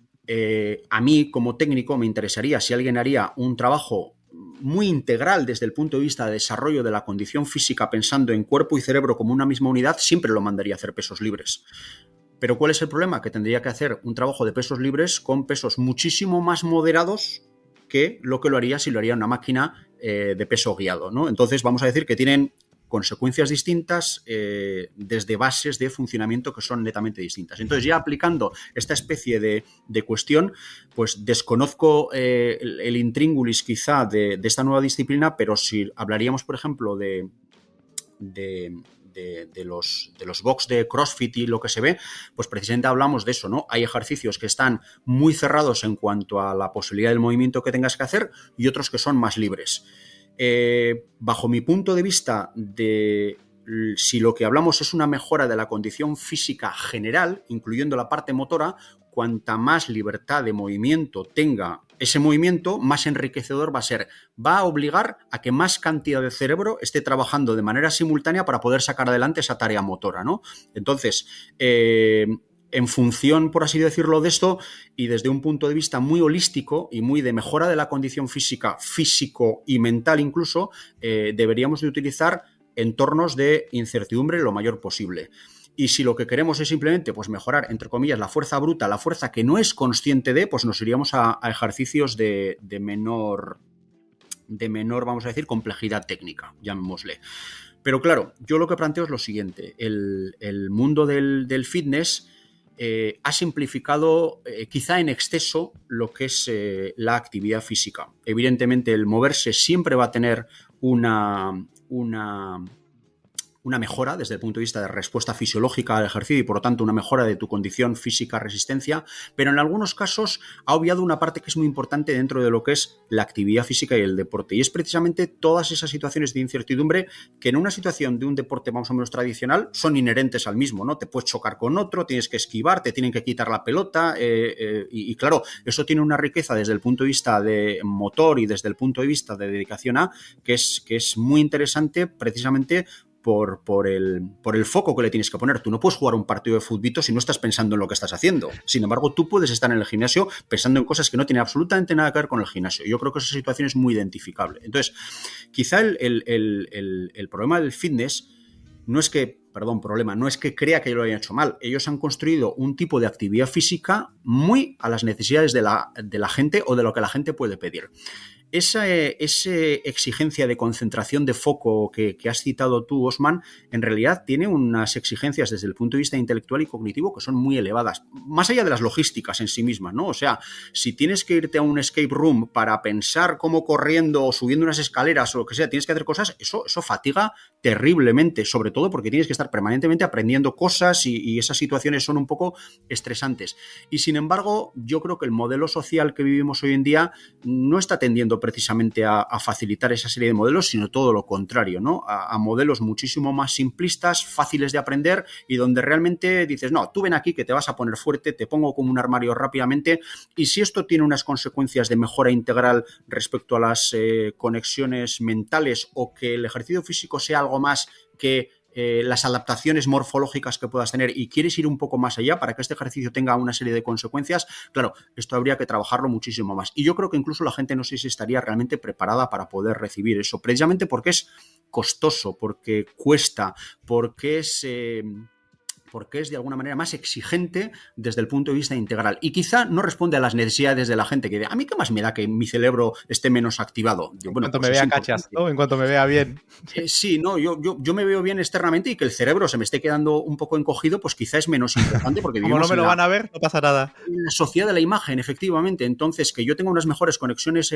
a mí como técnico me interesaría si alguien haría un trabajo muy integral desde el punto de vista de desarrollo de la condición física pensando en cuerpo y cerebro como una misma unidad, siempre lo mandaría a hacer pesos libres. Pero ¿cuál es el problema? Que tendría que hacer un trabajo de pesos libres con pesos muchísimo más moderados que lo haría si lo haría una máquina de peso guiado, ¿no? Entonces vamos a decir que tienen consecuencias distintas desde bases de funcionamiento que son netamente distintas. Entonces, ya aplicando esta especie de cuestión, pues desconozco el intríngulis quizá de esta nueva disciplina, pero si hablaríamos, por ejemplo, de los box de CrossFit y lo que se ve, pues precisamente hablamos de eso, ¿no? Hay ejercicios que están muy cerrados en cuanto a la posibilidad del movimiento que tengas que hacer y otros que son más libres. Bajo mi punto de vista, si lo que hablamos es una mejora de la condición física general, incluyendo la parte motora, cuanta más libertad de movimiento tenga ese movimiento, más enriquecedor va a ser. Va a obligar a que más cantidad de cerebro esté trabajando de manera simultánea para poder sacar adelante esa tarea motora, ¿no? Entonces, en función, por así decirlo, de esto, y desde un punto de vista muy holístico y muy de mejora de la condición física, físico y mental incluso, deberíamos de utilizar entornos de incertidumbre lo mayor posible. Y si lo que queremos es simplemente pues, mejorar, entre comillas, la fuerza bruta, la fuerza que no es consciente de, pues nos iríamos a ejercicios de menor, vamos a decir, complejidad técnica, llamémosle. Pero claro, yo lo que planteo es lo siguiente. El mundo del fitness ha simplificado quizá en exceso lo que es la actividad física. Evidentemente el moverse siempre va a tener una mejora desde el punto de vista de respuesta fisiológica al ejercicio y por lo tanto una mejora de tu condición física, resistencia, pero en algunos casos ha obviado una parte que es muy importante dentro de lo que es la actividad física y el deporte, y es precisamente todas esas situaciones de incertidumbre que en una situación de un deporte más o menos tradicional son inherentes al mismo, ¿no? Te puedes chocar con otro, tienes que esquivar, te tienen que quitar la pelota y claro, eso tiene una riqueza desde el punto de vista de motor y desde el punto de vista de dedicación que es muy interesante precisamente por el foco que le tienes que poner. Tú no puedes jugar un partido de futbito si no estás pensando en lo que estás haciendo. Sin embargo, tú puedes estar en el gimnasio pensando en cosas que no tienen absolutamente nada que ver con el gimnasio. Yo creo que esa situación es muy identificable. Entonces, quizá el problema del fitness no es que crea que lo hayan hecho mal. Ellos han construido un tipo de actividad física muy a las necesidades de la gente o de lo que la gente puede pedir. Esa exigencia de concentración de foco que has citado tú, Osman, en realidad tiene unas exigencias desde el punto de vista intelectual y cognitivo que son muy elevadas, más allá de las logísticas en sí mismas, ¿no? O sea, si tienes que irte a un escape room para pensar cómo corriendo o subiendo unas escaleras o lo que sea, tienes que hacer cosas, eso fatiga terriblemente, sobre todo porque tienes que estar permanentemente aprendiendo cosas y esas situaciones son un poco estresantes. Y sin embargo, yo creo que el modelo social que vivimos hoy en día no está tendiendo precisamente a facilitar esa serie de modelos, sino todo lo contrario, ¿no? A modelos muchísimo más simplistas, fáciles de aprender y donde realmente dices, no, tú ven aquí que te vas a poner fuerte, te pongo como un armario rápidamente y si esto tiene unas consecuencias de mejora integral respecto a las conexiones mentales o que el ejercicio físico sea algo más que las adaptaciones morfológicas que puedas tener y quieres ir un poco más allá para que este ejercicio tenga una serie de consecuencias, claro, esto habría que trabajarlo muchísimo más. Y yo creo que incluso la gente no sé si estaría realmente preparada para poder recibir eso, precisamente porque es costoso, porque cuesta, porque es de alguna manera más exigente desde el punto de vista integral y quizá no responde a las necesidades de la gente que dice, a mí qué más me da que mi cerebro esté menos activado. En cuanto me vea cachas, ¿no? En cuanto me vea bien. Sí, no, yo me veo bien externamente y que el cerebro se me esté quedando un poco encogido, pues quizá es menos importante porque como no me lo van a ver, no pasa nada. En la sociedad de la imagen, efectivamente. Entonces, que yo tenga unas mejores conexiones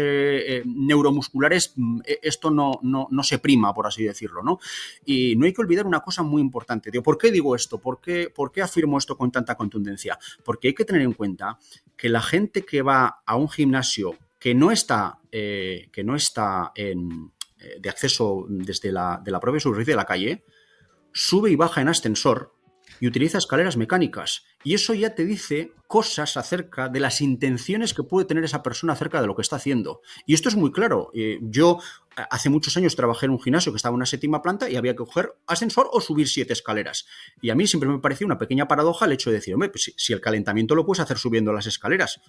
neuromusculares, esto no se prima, por así decirlo, ¿no? Y no hay que olvidar una cosa muy importante. ¿Por qué digo esto? ¿Por qué afirmo esto con tanta contundencia? Porque hay que tener en cuenta que la gente que va a un gimnasio que no está de acceso desde la propia superficie de la calle, sube y baja en ascensor y utiliza escaleras mecánicas. Y eso ya te dice cosas acerca de las intenciones que puede tener esa persona acerca de lo que está haciendo. Y esto es muy claro. Yo hace muchos años trabajé en un gimnasio que estaba en una 7ª planta y había que coger ascensor o subir 7 escaleras. Y a mí siempre me pareció una pequeña paradoja el hecho de decir, hombre, pues si el calentamiento lo puedes hacer subiendo las escaleras.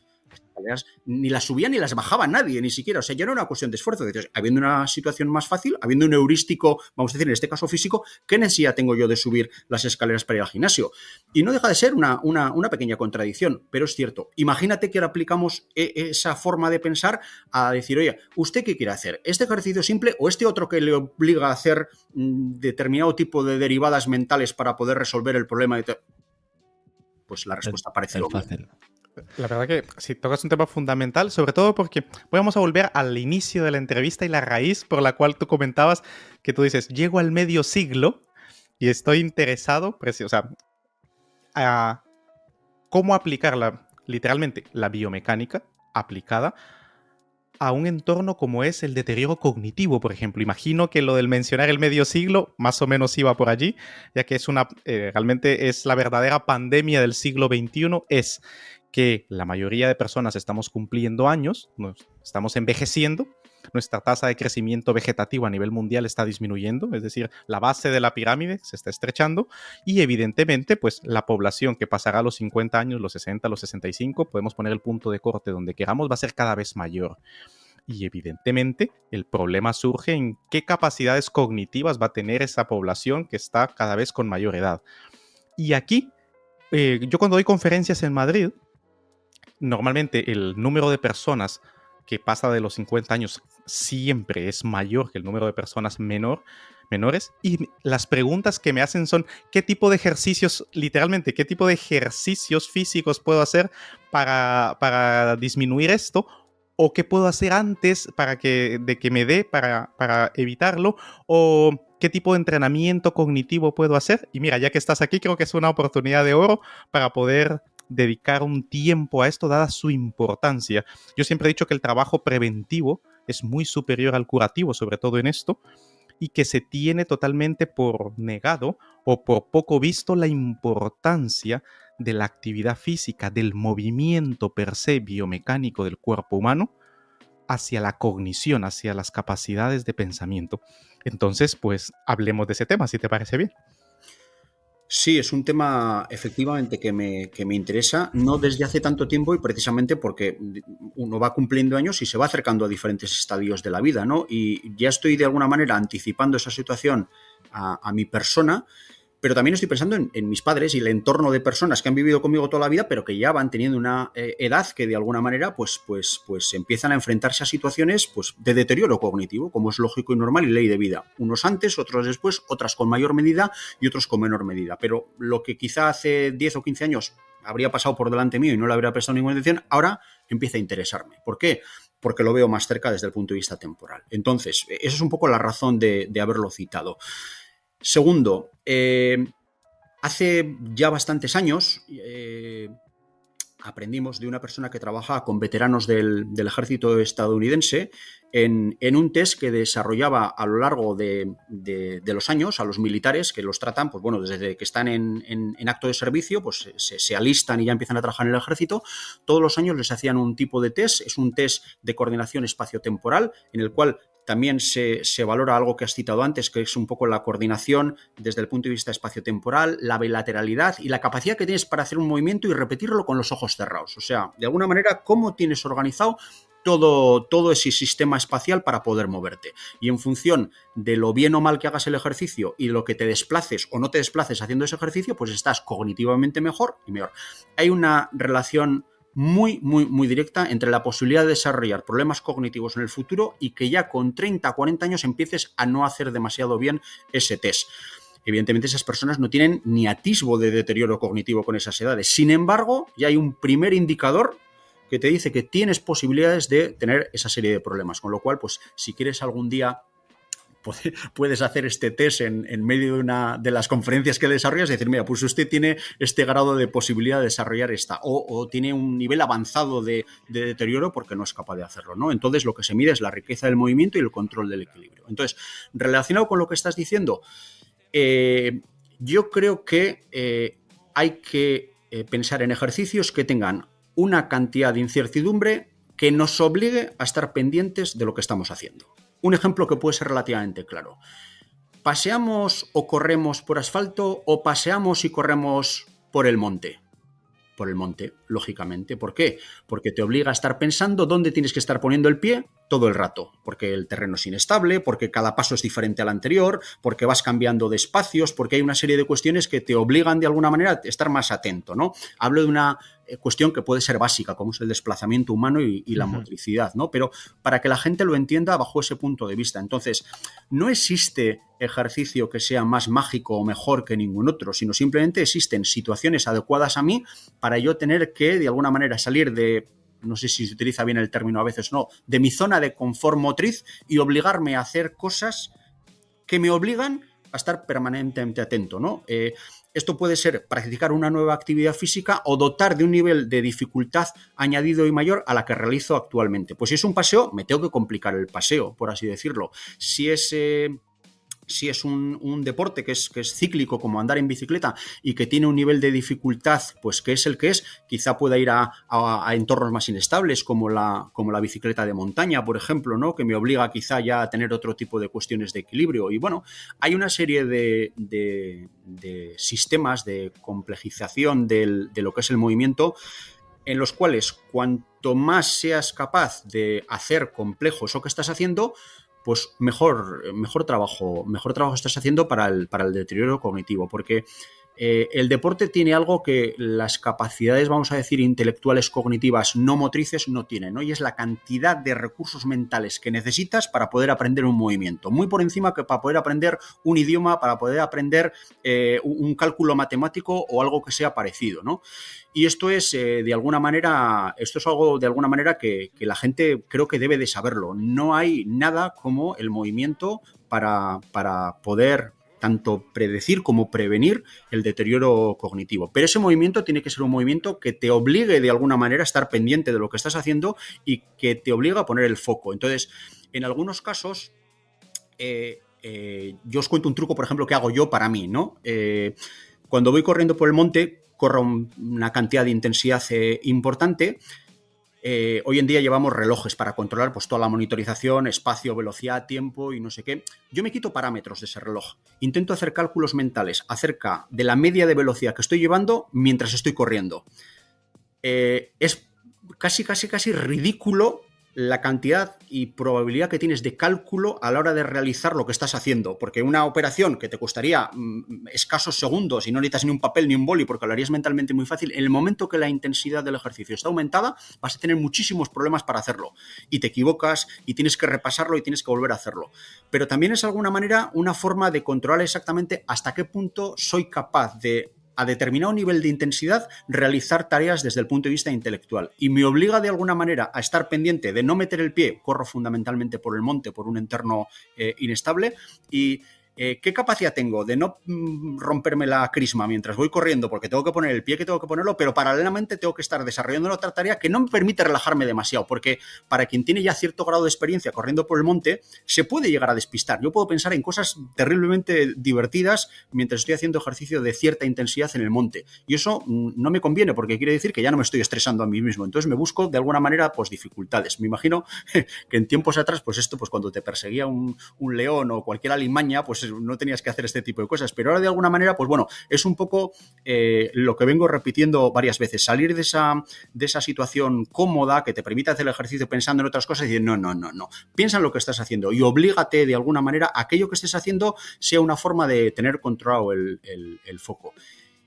Ni las subía ni las bajaba nadie, ni siquiera. O sea, ya no era una cuestión de esfuerzo. Entonces, habiendo una situación más fácil, habiendo un heurístico, vamos a decir, en este caso físico, ¿qué necesidad tengo yo de subir las escaleras para ir al gimnasio? Y no deja de ser una pequeña contradicción, pero es cierto. Imagínate que ahora aplicamos esa forma de pensar a decir, oye, ¿usted qué quiere hacer? ¿Este ejercicio simple o este otro que le obliga a hacer determinado tipo de derivadas mentales para poder resolver el problema? Pues la respuesta parece fácil. La verdad que sí, tocas un tema fundamental, sobre todo porque vamos a volver al inicio de la entrevista y la raíz por la cual tú comentabas que tú dices, llego al medio siglo y estoy interesado, o sea, a cómo aplicar literalmente la biomecánica aplicada a un entorno como es el deterioro cognitivo, por ejemplo. Imagino que lo del mencionar el medio siglo más o menos iba por allí, ya que es realmente es la verdadera pandemia del siglo XXI, es que la mayoría de personas estamos cumpliendo años, estamos envejeciendo, nuestra tasa de crecimiento vegetativo a nivel mundial está disminuyendo, es decir, la base de la pirámide se está estrechando y evidentemente pues la población que pasará a los 50 años, los 60, los 65, podemos poner el punto de corte donde queramos, va a ser cada vez mayor. Y evidentemente el problema surge en qué capacidades cognitivas va a tener esa población que está cada vez con mayor edad. Y aquí, yo cuando doy conferencias en Madrid, normalmente el número de personas que pasa de los 50 años siempre es mayor que el número de personas menores y las preguntas que me hacen son ¿qué tipo de ejercicios, literalmente, qué tipo de ejercicios físicos puedo hacer para disminuir esto? ¿O qué puedo hacer antes para que me dé para evitarlo? ¿O qué tipo de entrenamiento cognitivo puedo hacer? Y mira, ya que estás aquí, creo que es una oportunidad de oro para poder dedicar un tiempo a esto, dada su importancia. Yo siempre he dicho que el trabajo preventivo es muy superior al curativo, sobre todo en esto, y que se tiene totalmente por negado o por poco visto la importancia de la actividad física, del movimiento per se biomecánico del cuerpo humano hacia la cognición, hacia las capacidades de pensamiento. Entonces, pues hablemos de ese tema, si te parece bien. Sí, es un tema efectivamente que me interesa, no desde hace tanto tiempo y precisamente porque uno va cumpliendo años y se va acercando a diferentes estadios de la vida, ¿no? Y ya estoy de alguna manera anticipando esa situación a mi persona, pero también estoy pensando en mis padres y el entorno de personas que han vivido conmigo toda la vida, pero que ya van teniendo una edad que de alguna manera pues empiezan a enfrentarse a situaciones pues, de deterioro cognitivo, como es lógico y normal y ley de vida. Unos antes, otros después, otras con mayor medida y otros con menor medida. Pero lo que quizá hace 10 o 15 años habría pasado por delante mío y no le habría prestado ninguna atención, ahora empieza a interesarme. ¿Por qué? Porque lo veo más cerca desde el punto de vista temporal. Entonces, esa es un poco la razón de haberlo citado. Segundo, hace ya bastantes años aprendimos de una persona que trabaja con veteranos del ejército estadounidense en un test que desarrollaba a lo largo de los años a los militares que los tratan, pues bueno, desde que están en acto de servicio, pues se alistan y ya empiezan a trabajar en el ejército. Todos los años les hacían un tipo de test, es un test de coordinación espaciotemporal en el cual también se valora algo que has citado antes, que es un poco la coordinación desde el punto de vista espaciotemporal, la bilateralidad y la capacidad que tienes para hacer un movimiento y repetirlo con los ojos cerrados. O sea, de alguna manera, cómo tienes organizado todo ese sistema espacial para poder moverte. Y en función de lo bien o mal que hagas el ejercicio y lo que te desplaces o no te desplaces haciendo ese ejercicio, pues estás cognitivamente mejor y mejor. Hay una relación muy directa entre la posibilidad de desarrollar problemas cognitivos en el futuro y que ya con 30, 40 años empieces a no hacer demasiado bien ese test. Evidentemente esas personas no tienen ni atisbo de deterioro cognitivo con esas edades. Sin embargo, ya hay un primer indicador que te dice que tienes posibilidades de tener esa serie de problemas. Con lo cual, pues si quieres algún día puedes hacer este test en medio de las conferencias que desarrollas y decir, mira, pues usted tiene este grado de posibilidad de desarrollar esta, o tiene un nivel avanzado de deterioro porque no es capaz de hacerlo, ¿no? Entonces lo que se mide es la riqueza del movimiento y el control del equilibrio. Entonces, relacionado con lo que estás diciendo, yo creo que hay que pensar en ejercicios que tengan una cantidad de incertidumbre que nos obligue a estar pendientes de lo que estamos haciendo. Un ejemplo que puede ser relativamente claro. ¿Paseamos o corremos por asfalto o paseamos y corremos por el monte? Por el monte, lógicamente. ¿Por qué? Porque te obliga a estar pensando dónde tienes que estar poniendo el pie todo el rato. Porque el terreno es inestable, porque cada paso es diferente al anterior, porque vas cambiando de espacios, porque hay una serie de cuestiones que te obligan de alguna manera a estar más atento, ¿no? Hablo de una cuestión que puede ser básica, como es el desplazamiento humano y la motricidad, ¿no? Pero para que la gente lo entienda bajo ese punto de vista. Entonces, no existe ejercicio que sea más mágico o mejor que ningún otro, sino simplemente existen situaciones adecuadas a mí para yo tener que, de alguna manera, salir de, no sé si se utiliza bien el término a veces, no, de mi zona de confort motriz y obligarme a hacer cosas que me obligan a estar permanentemente atento, ¿no? Esto puede ser practicar una nueva actividad física o dotar de un nivel de dificultad añadido y mayor a la que realizo actualmente. Pues si es un paseo, me tengo que complicar el paseo, por así decirlo. Si es un deporte que es cíclico, como andar en bicicleta, y que tiene un nivel de dificultad, pues que es el que es, quizá pueda ir a entornos más inestables, como la bicicleta de montaña, por ejemplo, ¿no? Que me obliga quizá ya a tener otro tipo de cuestiones de equilibrio. Y bueno, hay una serie de sistemas de complejización de lo que es el movimiento, en los cuales cuanto más seas capaz de hacer complejo eso que estás haciendo, pues mejor trabajo estás haciendo para el deterioro cognitivo, porque el deporte tiene algo que las capacidades, vamos a decir, intelectuales, cognitivas, no motrices, no tienen, ¿no? Y es la cantidad de recursos mentales que necesitas para poder aprender un movimiento, muy por encima que para poder aprender un idioma, para poder aprender un cálculo matemático o algo que sea parecido, ¿no? Y esto es de alguna manera, que la gente creo que debe de saberlo. No hay nada como el movimiento para poder tanto predecir como prevenir el deterioro cognitivo. Pero ese movimiento tiene que ser un movimiento que te obligue de alguna manera a estar pendiente de lo que estás haciendo y que te obliga a poner el foco. Entonces, en algunos casos, yo os cuento un truco, por ejemplo, que hago yo para mí, ¿no? Cuando voy corriendo por el monte, corro una cantidad de intensidad importante, Hoy en día llevamos relojes para controlar pues, toda la monitorización, espacio, velocidad, tiempo y no sé qué. Yo me quito parámetros de ese reloj. Intento hacer cálculos mentales acerca de la media de velocidad que estoy llevando mientras estoy corriendo. Es casi ridículo la cantidad y probabilidad que tienes de cálculo a la hora de realizar lo que estás haciendo, porque una operación que te costaría escasos segundos y no necesitas ni un papel ni un boli porque lo harías mentalmente muy fácil, en el momento que la intensidad del ejercicio está aumentada vas a tener muchísimos problemas para hacerlo y te equivocas y tienes que repasarlo y tienes que volver a hacerlo, pero también es de alguna manera una forma de controlar exactamente hasta qué punto soy capaz de a determinado nivel de intensidad realizar tareas desde el punto de vista intelectual y me obliga de alguna manera a estar pendiente de no meter el pie, corro fundamentalmente por el monte, por un entorno inestable y ¿qué capacidad tengo de no romperme la crisma mientras voy corriendo porque tengo que poner el pie que tengo que ponerlo, pero paralelamente tengo que estar desarrollando otra tarea que no me permite relajarme demasiado? Porque para quien tiene ya cierto grado de experiencia corriendo por el monte, se puede llegar a despistar. Yo puedo pensar en cosas terriblemente divertidas mientras estoy haciendo ejercicio de cierta intensidad en el monte. Y eso no me conviene porque quiere decir que ya no me estoy estresando a mí mismo. Entonces me busco de alguna manera pues dificultades. Me imagino que en tiempos atrás, pues esto, pues cuando te perseguía un león o cualquier alimaña, pues no tenías que hacer este tipo de cosas, pero ahora de alguna manera, pues bueno, es un poco lo que vengo repitiendo varias veces, salir de esa situación cómoda que te permite hacer el ejercicio pensando en otras cosas y decir, no, piensa en lo que estás haciendo y oblígate de alguna manera a aquello que estés haciendo sea una forma de tener controlado el foco.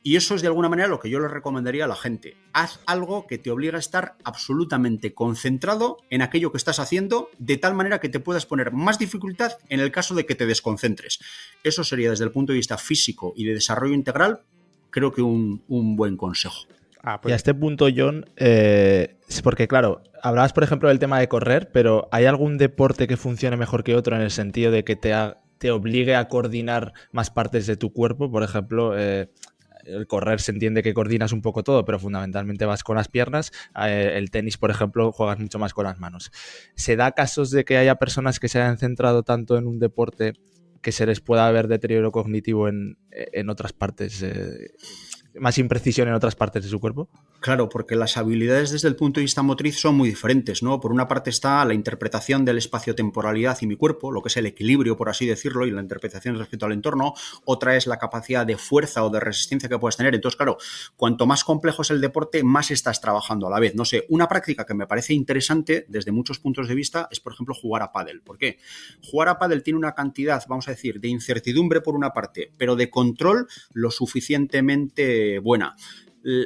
Y eso es de alguna manera lo que yo le recomendaría a la gente. Haz algo que te obligue a estar absolutamente concentrado en aquello que estás haciendo, de tal manera que te puedas poner más dificultad en el caso de que te desconcentres. Eso sería desde el punto de vista físico y de desarrollo integral, creo que un buen consejo. Y a este punto, John, porque claro, hablabas por ejemplo del tema de correr, pero ¿hay algún deporte que funcione mejor que otro en el sentido de que te obligue a coordinar más partes de tu cuerpo? Por ejemplo, el correr se entiende que coordinas un poco todo, pero fundamentalmente vas con las piernas. El tenis, por ejemplo, juegas mucho más con las manos. ¿Se da casos de que haya personas que se hayan centrado tanto en un deporte que se les pueda ver deterioro cognitivo en otras partes, más imprecisión en otras partes de su cuerpo? Claro, porque las habilidades desde el punto de vista motriz son muy diferentes, ¿no? Por una parte está la interpretación del espacio-temporalidad y mi cuerpo, lo que es el equilibrio, por así decirlo, y la interpretación respecto al entorno. Otra es la capacidad de fuerza o de resistencia que puedas tener. Entonces, claro, cuanto más complejo es el deporte, más estás trabajando a la vez. No sé, una práctica que me parece interesante desde muchos puntos de vista es, por ejemplo, jugar a pádel. ¿Por qué? Jugar a pádel tiene una cantidad, vamos a decir, de incertidumbre por una parte, pero de control lo suficientemente buena.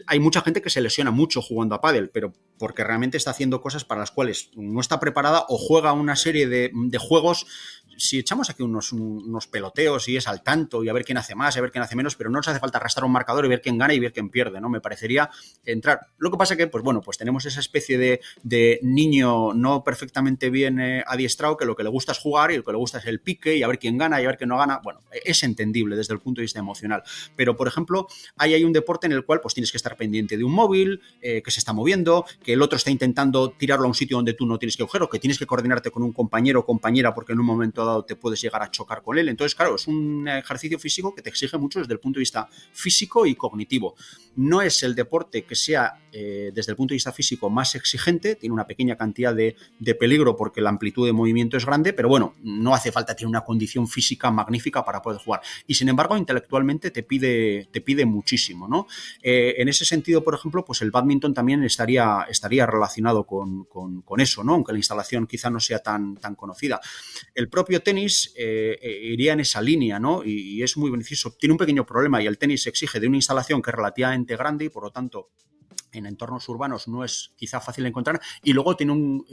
Hay mucha gente que se lesiona mucho jugando a pádel, pero porque realmente está haciendo cosas para las cuales no está preparada o juega una serie de juegos. Si echamos aquí unos peloteos y es al tanto y a ver quién hace más, a ver quién hace menos, pero no nos hace falta arrastrar un marcador y ver quién gana y ver quién pierde, ¿no? Me parecería entrar. Lo que pasa que, pues bueno, pues tenemos esa especie de niño no perfectamente bien adiestrado que lo que le gusta es jugar y lo que le gusta es el pique y a ver quién gana y a ver quién no gana. Bueno, es entendible desde el punto de vista emocional. Pero, por ejemplo, hay un deporte en el cual pues tienes que estar pendiente de un móvil que se está moviendo, que el otro está intentando tirarlo a un sitio donde tú no tienes que coger o que tienes que coordinarte con un compañero o compañera porque en un momento dado te puedes llegar a chocar con él. Entonces, claro, es un ejercicio físico que te exige mucho desde el punto de vista físico y cognitivo. No es el deporte que sea, desde el punto de vista físico, más exigente, tiene una pequeña cantidad de peligro porque la amplitud de movimiento es grande, pero bueno, no hace falta tener una condición física magnífica para poder jugar. Y sin embargo, intelectualmente te pide muchísimo, ¿no? En ese sentido, por ejemplo, pues el bádminton también estaría relacionado con eso, ¿no? Aunque la instalación quizá no sea tan conocida. El propio tenis iría en esa línea, ¿no? Y es muy beneficioso. Tiene un pequeño problema y el tenis se exige de una instalación que es relativamente grande y por lo tanto en entornos urbanos no es quizá fácil de encontrar y luego tiene un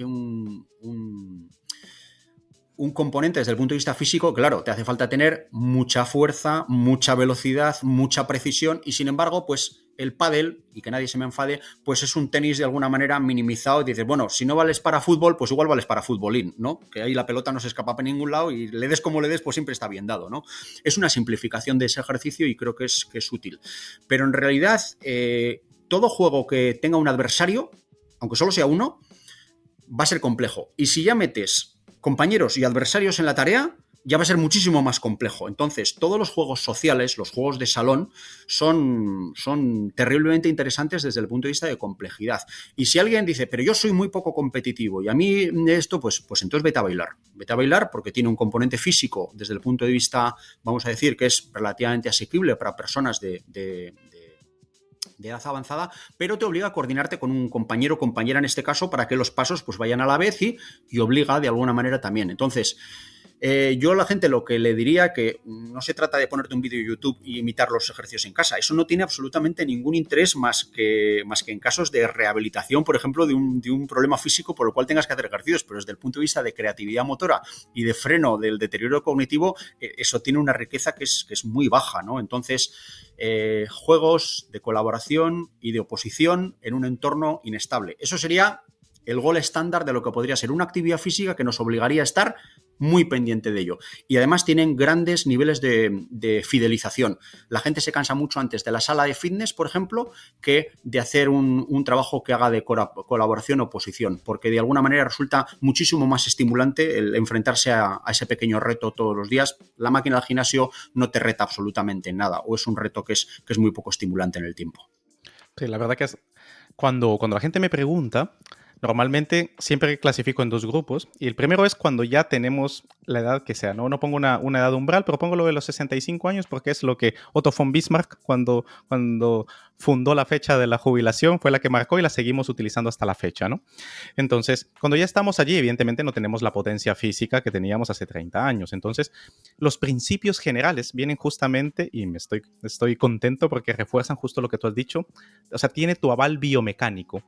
componente desde el punto de vista físico, claro, te hace falta tener mucha fuerza, mucha velocidad, mucha precisión y sin embargo, pues el pádel, y que nadie se me enfade, pues es un tenis de alguna manera minimizado y dices, bueno, si no vales para fútbol, pues igual vales para futbolín, ¿no? Que ahí la pelota no se escapa para ningún lado y le des como le des, pues siempre está bien dado, ¿no? Es una simplificación de ese ejercicio y creo que es útil. Pero en realidad, todo juego que tenga un adversario, aunque solo sea uno, va a ser complejo. Y si ya metes compañeros y adversarios en la tarea, ya va a ser muchísimo más complejo. Entonces, todos los juegos sociales, los juegos de salón, son terriblemente interesantes desde el punto de vista de complejidad. Y si alguien dice, pero yo soy muy poco competitivo y a mí esto, pues entonces vete a bailar. Vete a bailar porque tiene un componente físico desde el punto de vista, vamos a decir, que es relativamente asequible para personas de edad avanzada, pero te obliga a coordinarte con un compañero o compañera en este caso para que los pasos pues vayan a la vez y obliga de alguna manera también. Entonces, yo a la gente lo que le diría que no se trata de ponerte un vídeo de YouTube y imitar los ejercicios en casa. Eso no tiene absolutamente ningún interés más que en casos de rehabilitación, por ejemplo, de un problema físico por el cual tengas que hacer ejercicios, pero desde el punto de vista de creatividad motora y de freno del deterioro cognitivo, eso tiene una riqueza que es muy baja, ¿no? Entonces, juegos de colaboración y de oposición en un entorno inestable. Eso sería el gol estándar de lo que podría ser una actividad física que nos obligaría a estar muy pendiente de ello. Y además tienen grandes niveles de fidelización. La gente se cansa mucho antes de la sala de fitness, por ejemplo, que de hacer un trabajo que haga de colaboración o oposición, porque de alguna manera resulta muchísimo más estimulante el enfrentarse a ese pequeño reto todos los días. La máquina del gimnasio no te reta absolutamente en nada, o es un reto que es muy poco estimulante en el tiempo. Sí, la verdad que es cuando la gente me pregunta, normalmente siempre clasifico en dos grupos. Y el primero es cuando ya tenemos la edad que sea, ¿no? No pongo una edad umbral, pero pongo lo de los 65 años porque es lo que Otto von Bismarck, cuando fundó la fecha de la jubilación, fue la que marcó y la seguimos utilizando hasta la fecha, ¿no? Entonces, cuando ya estamos allí, evidentemente no tenemos la potencia física que teníamos hace 30 años. Entonces, los principios generales vienen justamente, y estoy contento porque refuerzan justo lo que tú has dicho, o sea, tiene tu aval biomecánico.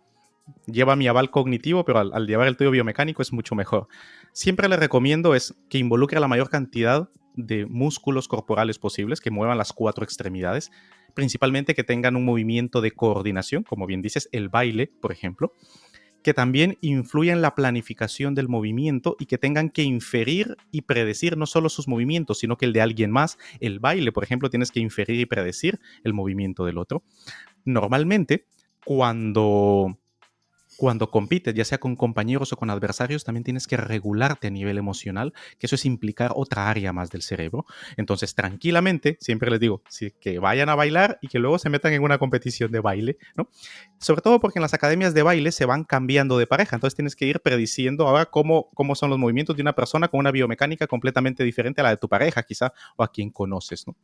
Lleva mi aval cognitivo, pero al llevar el tuyo biomecánico es mucho mejor. Siempre le recomiendo es que involucre la mayor cantidad de músculos corporales posibles, que muevan las 4 extremidades, principalmente que tengan un movimiento de coordinación, como bien dices, el baile, por ejemplo, que también influya en la planificación del movimiento y que tengan que inferir y predecir no solo sus movimientos, sino que el de alguien más. El baile, por ejemplo, tienes que inferir y predecir el movimiento del otro. Normalmente, cuando compites, ya sea con compañeros o con adversarios, también tienes que regularte a nivel emocional, que eso es implicar otra área más del cerebro. Entonces, tranquilamente, siempre les digo, que vayan a bailar y que luego se metan en una competición de baile, ¿no? Sobre todo porque en las academias de baile se van cambiando de pareja, entonces tienes que ir prediciendo ahora cómo son los movimientos de una persona con una biomecánica completamente diferente a la de tu pareja, quizá, o a quien conoces, ¿no?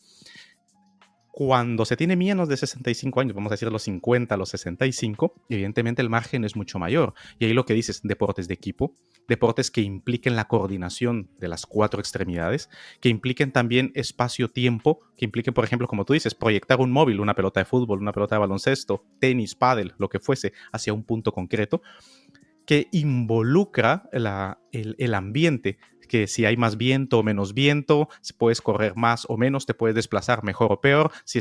Cuando se tiene menos de 65 años, vamos a decir los 50, los 65, evidentemente el margen es mucho mayor. Y ahí lo que dices, deportes de equipo, deportes que impliquen la coordinación de las 4 extremidades, que impliquen también espacio-tiempo, que impliquen, por ejemplo, como tú dices, proyectar un móvil, una pelota de fútbol, una pelota de baloncesto, tenis, pádel, lo que fuese, hacia un punto concreto, que involucra el ambiente, que si hay más viento o menos viento, si puedes correr más o menos, te puedes desplazar mejor o peor, si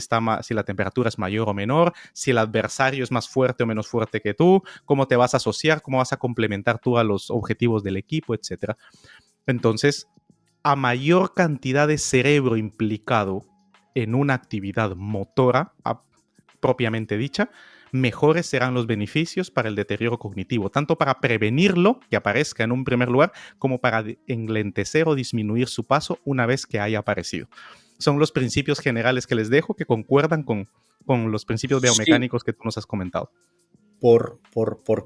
la temperatura es mayor o menor, si el adversario es más fuerte o menos fuerte que tú, cómo te vas a asociar, cómo vas a complementar tú a los objetivos del equipo, etc. Entonces, a mayor cantidad de cerebro implicado en una actividad motora propiamente dicha, mejores serán los beneficios para el deterioro cognitivo, tanto para prevenirlo, que aparezca en un primer lugar, como para enlentecer o disminuir su paso una vez que haya aparecido. Son los principios generales que les dejo, que concuerdan con los principios biomecánicos que tú nos has comentado. Por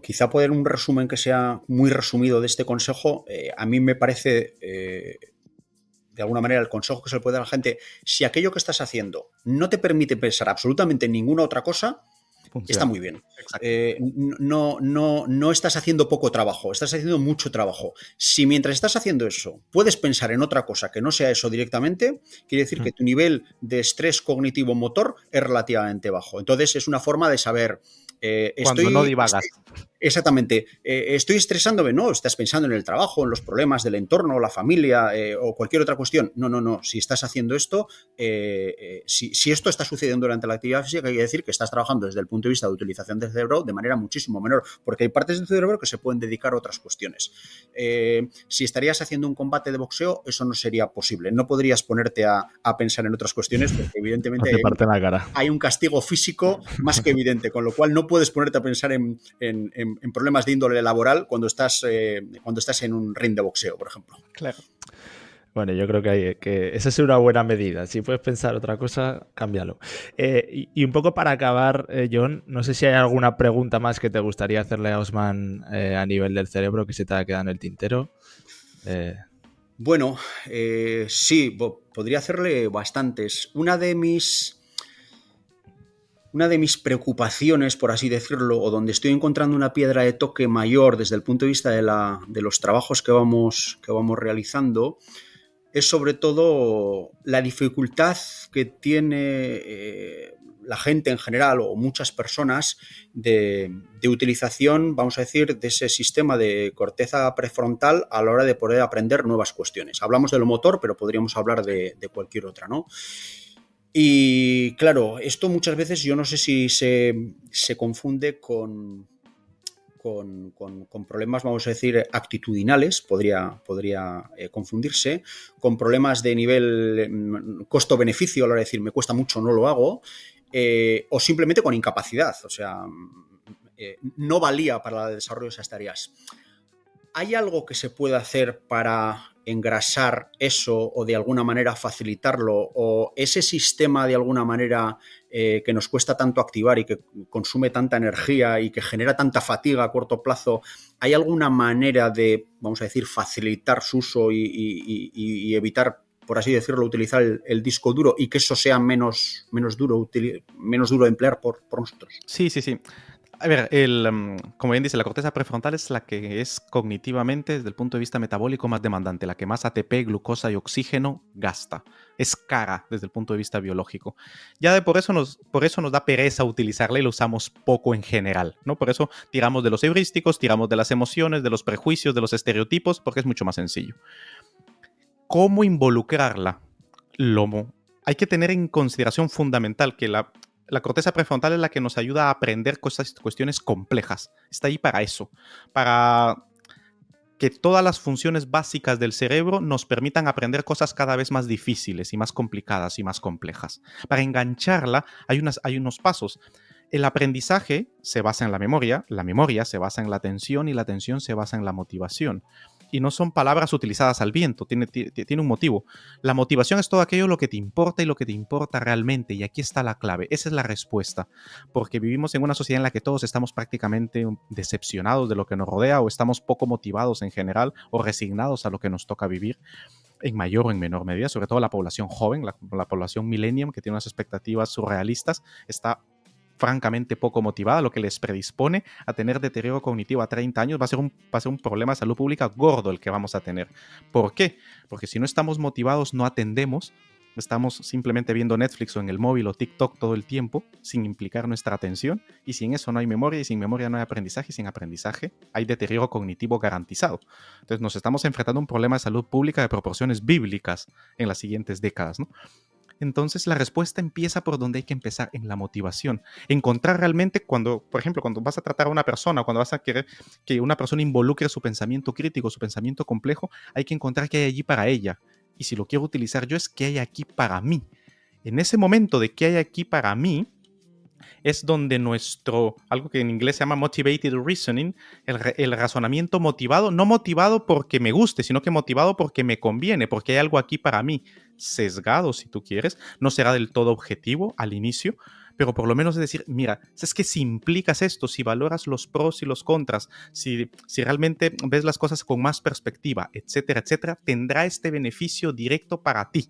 quizá poder un resumen que sea muy resumido de este consejo, a mí me parece... de alguna manera, el consejo que se le puede dar a la gente, si aquello que estás haciendo no te permite pensar absolutamente en ninguna otra cosa, funciona. Está muy bien. No estás haciendo poco trabajo, estás haciendo mucho trabajo. Si mientras estás haciendo eso puedes pensar en otra cosa que no sea eso directamente, quiere decir que tu nivel de estrés cognitivo motor es relativamente bajo. Entonces es una forma de saber... Cuando no divagas. Exactamente. ¿Estoy estresándome? No, estás pensando en el trabajo, en los problemas del entorno, la familia o cualquier otra cuestión. No. Si estás haciendo esto, si esto está sucediendo durante la actividad física, quiere decir que estás trabajando desde el punto de vista de utilización del cerebro de manera muchísimo menor, porque hay partes del cerebro que se pueden dedicar a otras cuestiones. Si estarías haciendo un combate de boxeo, eso no sería posible. No podrías ponerte a pensar en otras cuestiones porque evidentemente hay un castigo físico más que evidente, con lo cual no puedes ponerte a pensar en problemas de índole laboral cuando estás en un ring de boxeo, por ejemplo. Claro. Bueno, yo creo que esa es una buena medida. Si puedes pensar otra cosa, cámbialo. Y un poco para acabar, John, no sé si hay alguna pregunta más que te gustaría hacerle a Osman a nivel del cerebro que se te ha quedado en el tintero. Bueno, sí, podría hacerle bastantes. Una de mis preocupaciones, por así decirlo, o donde estoy encontrando una piedra de toque mayor desde el punto de vista de los trabajos que vamos realizando, es sobre todo la dificultad que tiene la gente en general o muchas personas de utilización, vamos a decir, de ese sistema de corteza prefrontal a la hora de poder aprender nuevas cuestiones. Hablamos de lo motor, pero podríamos hablar de cualquier otra, ¿no? Y claro, esto muchas veces yo no sé si se confunde con problemas, vamos a decir, actitudinales, podría confundirse, con problemas de nivel costo-beneficio, a la hora de decir me cuesta mucho, no lo hago, o simplemente con incapacidad, o sea, no valía para el desarrollo de esas tareas. ¿Hay algo que se pueda hacer para engrasar eso o de alguna manera facilitarlo? ¿O ese sistema de alguna manera que nos cuesta tanto activar y que consume tanta energía y que genera tanta fatiga a corto plazo, ¿hay alguna manera de, vamos a decir, facilitar su uso y evitar, por así decirlo, utilizar el disco duro y que eso sea menos duro de emplear por nosotros? Sí. A ver, como bien dice, la corteza prefrontal es la que es cognitivamente, desde el punto de vista metabólico, más demandante, la que más ATP, glucosa y oxígeno gasta. Es cara desde el punto de vista biológico. Ya por eso nos da pereza utilizarla y lo usamos poco en general, ¿no? Por eso tiramos de los heurísticos, tiramos de las emociones, de los prejuicios, de los estereotipos, porque es mucho más sencillo. ¿Cómo involucrarla? Hay que tener en consideración fundamental que la corteza prefrontal es la que nos ayuda a aprender cuestiones complejas. Está ahí para eso, para que todas las funciones básicas del cerebro nos permitan aprender cosas cada vez más difíciles y más complicadas y más complejas. Para engancharla hay unos pasos. El aprendizaje se basa en la memoria se basa en la atención y la atención se basa en la motivación. Y no son palabras utilizadas al viento, tiene un motivo. La motivación es todo aquello lo que te importa y lo que te importa realmente, y aquí está la clave, esa es la respuesta, porque vivimos en una sociedad en la que todos estamos prácticamente decepcionados de lo que nos rodea o estamos poco motivados en general o resignados a lo que nos toca vivir, en mayor o en menor medida, sobre todo la población joven, la población millennium, que tiene unas expectativas surrealistas, está francamente poco motivada, lo que les predispone a tener deterioro cognitivo a 30 años. Va a ser un problema de salud pública gordo el que vamos a tener. ¿Por qué? Porque si no estamos motivados, no atendemos, estamos simplemente viendo Netflix o en el móvil o TikTok todo el tiempo, sin implicar nuestra atención, y sin eso no hay memoria, y sin memoria no hay aprendizaje, y sin aprendizaje hay deterioro cognitivo garantizado. Entonces nos estamos enfrentando a un problema de salud pública de proporciones bíblicas en las siguientes décadas, ¿no? Entonces la respuesta empieza por donde hay que empezar, en la motivación. Encontrar realmente por ejemplo, cuando vas a tratar a una persona, cuando vas a querer que una persona involucre su pensamiento crítico, su pensamiento complejo, hay que encontrar qué hay allí para ella. Y si lo quiero utilizar yo, es qué hay aquí para mí. En ese momento de qué hay aquí para mí, es donde algo que en inglés se llama motivated reasoning, el razonamiento motivado, no motivado porque me guste, sino que motivado porque me conviene, porque hay algo aquí para mí, sesgado si tú quieres, no será del todo objetivo al inicio, pero por lo menos es decir, mira, es que si implicas esto, si valoras los pros y los contras, si realmente ves las cosas con más perspectiva, etcétera, etcétera, tendrá este beneficio directo para ti.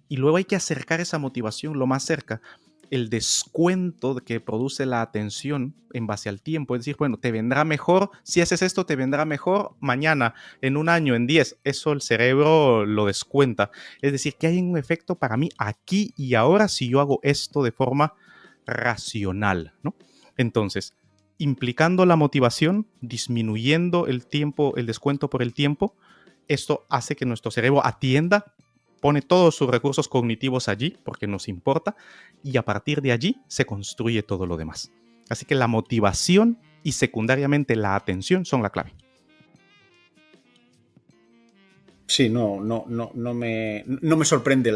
Y luego hay que acercar esa motivación lo más cerca. El descuento que produce la atención en base al tiempo, es decir, bueno, te vendrá mejor, si haces esto te vendrá mejor mañana, en un año, en 10, eso el cerebro lo descuenta. Es decir, que hay un efecto para mí aquí y ahora si yo hago esto de forma racional, ¿no? Entonces, implicando la motivación, disminuyendo el tiempo, el descuento por el tiempo, esto hace que nuestro cerebro atienda, pone todos sus recursos cognitivos allí porque nos importa, y a partir de allí se construye todo lo demás. Así que la motivación y secundariamente la atención son la clave. Sí, no me sorprende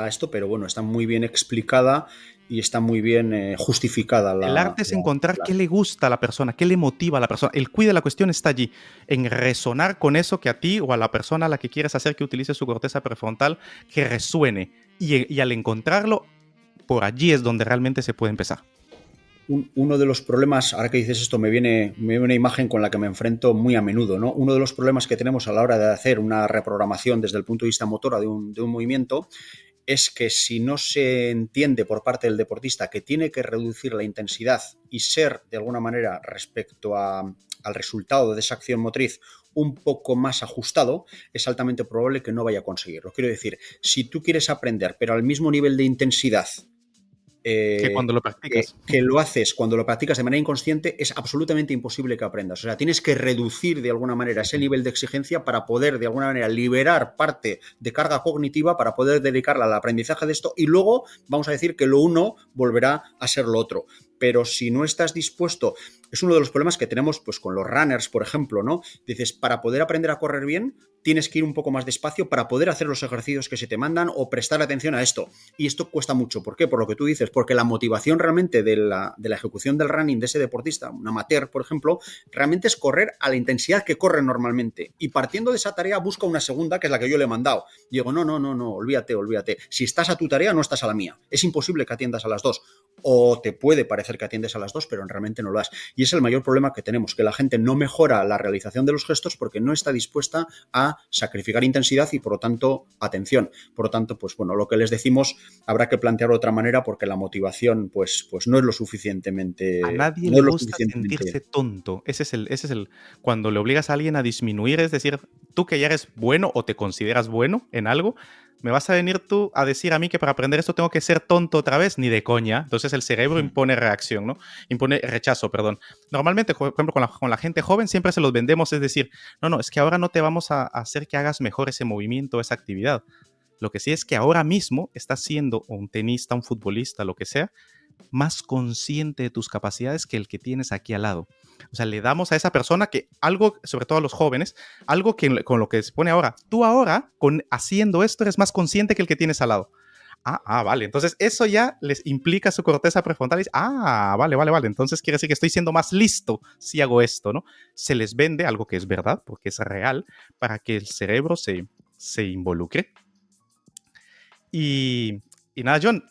esto, pero bueno, está muy bien explicada y está muy bien justificada El arte es encontrar qué le gusta a la persona, qué le motiva a la persona. El quid de la cuestión está allí, en resonar con eso que a ti o a la persona a la que quieres hacer que utilice su corteza prefrontal, que resuene. Y al encontrarlo, por allí es donde realmente se puede empezar. Uno de los problemas, ahora que dices esto, me viene una imagen con la que me enfrento muy a menudo, ¿no? Uno de los problemas que tenemos a la hora de hacer una reprogramación desde el punto de vista motora de un movimiento es que si no se entiende por parte del deportista que tiene que reducir la intensidad y ser, de alguna manera, respecto al resultado de esa acción motriz, un poco más ajustado, es altamente probable que no vaya a conseguirlo. Quiero decir, si tú quieres aprender, pero al mismo nivel de intensidad que cuando lo practicas. Que lo haces cuando lo practicas de manera inconsciente, es absolutamente imposible que aprendas. O sea, tienes que reducir de alguna manera ese nivel de exigencia para poder de alguna manera liberar parte de carga cognitiva para poder dedicarla al aprendizaje de esto y luego vamos a decir que lo uno volverá a ser lo otro. Pero si no estás dispuesto, es uno de los problemas que tenemos pues con los runners, por ejemplo, ¿no? Dices, para poder aprender a correr bien, tienes que ir un poco más despacio para poder hacer los ejercicios que se te mandan o prestar atención a esto. Y esto cuesta mucho. ¿Por qué? Por lo que tú dices, porque la motivación realmente de la ejecución del running de ese deportista, un amateur, por ejemplo, realmente es correr a la intensidad que corre normalmente. Y partiendo de esa tarea busca una segunda, que es la que yo le he mandado. Y digo, no, olvídate. Si estás a tu tarea, no estás a la mía. Es imposible que atiendas a las dos. O te puede parecer que atiendes a las dos, pero realmente no lo has. Y es el mayor problema que tenemos, que la gente no mejora la realización de los gestos porque no está dispuesta a sacrificar intensidad y, por lo tanto, atención. Por lo tanto, pues bueno, lo que les decimos habrá que plantearlo de otra manera porque la motivación, pues no es lo suficientemente... A nadie no le gusta sentirse tonto. Ese es el... Cuando le obligas a alguien a disminuir, es decir, tú que ya eres bueno o te consideras bueno en algo, ¿me vas a venir tú a decir a mí que para aprender esto tengo que ser tonto otra vez? Ni de coña. Entonces el cerebro impone reacción, ¿no? Impone rechazo, perdón. Normalmente, por ejemplo, con la gente joven siempre se los vendemos, es decir, no, es que ahora no te vamos a hacer que hagas mejor ese movimiento, esa actividad. Lo que sí es que ahora mismo estás siendo un tenista, un futbolista, lo que sea, más consciente de tus capacidades que el que tienes aquí al lado. O sea, le damos a esa persona que algo, sobre todo a los jóvenes, algo que con lo que se pone ahora, tú ahora, haciendo esto, eres más consciente que el que tienes al lado. Vale. Entonces, eso ya les implica su corteza prefrontal. Y dice, vale. Entonces, quiere decir que estoy siendo más listo si hago esto, ¿no? Se les vende algo que es verdad, porque es real, para que el cerebro se involucre. Y nada, John,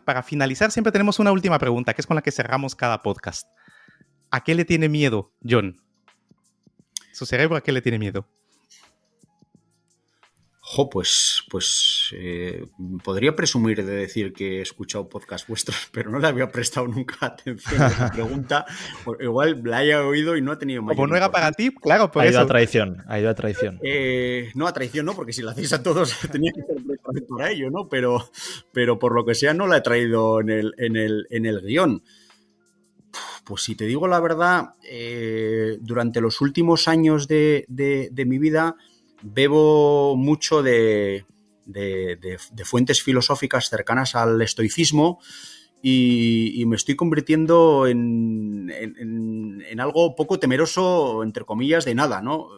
para finalizar siempre tenemos una última pregunta, que es con la que cerramos cada podcast. ¿A qué le tiene miedo, John? ¿Su cerebro a qué le tiene miedo? Podría presumir de decir que he escuchado podcasts vuestros, pero no le había prestado nunca atención a esa pregunta. Igual la haya oído y no ha tenido mayor Como no era para ti, claro, por eso. Ha ido a traición. No a traición, no, porque si la hacéis a todos tenía que ser para ello, ¿no? Pero por lo que sea no la he traído en el guión. Pues si te digo la verdad, durante los últimos años de mi vida bebo mucho de fuentes filosóficas cercanas al estoicismo y me estoy convirtiendo en algo poco temeroso, entre comillas, de nada, ¿no?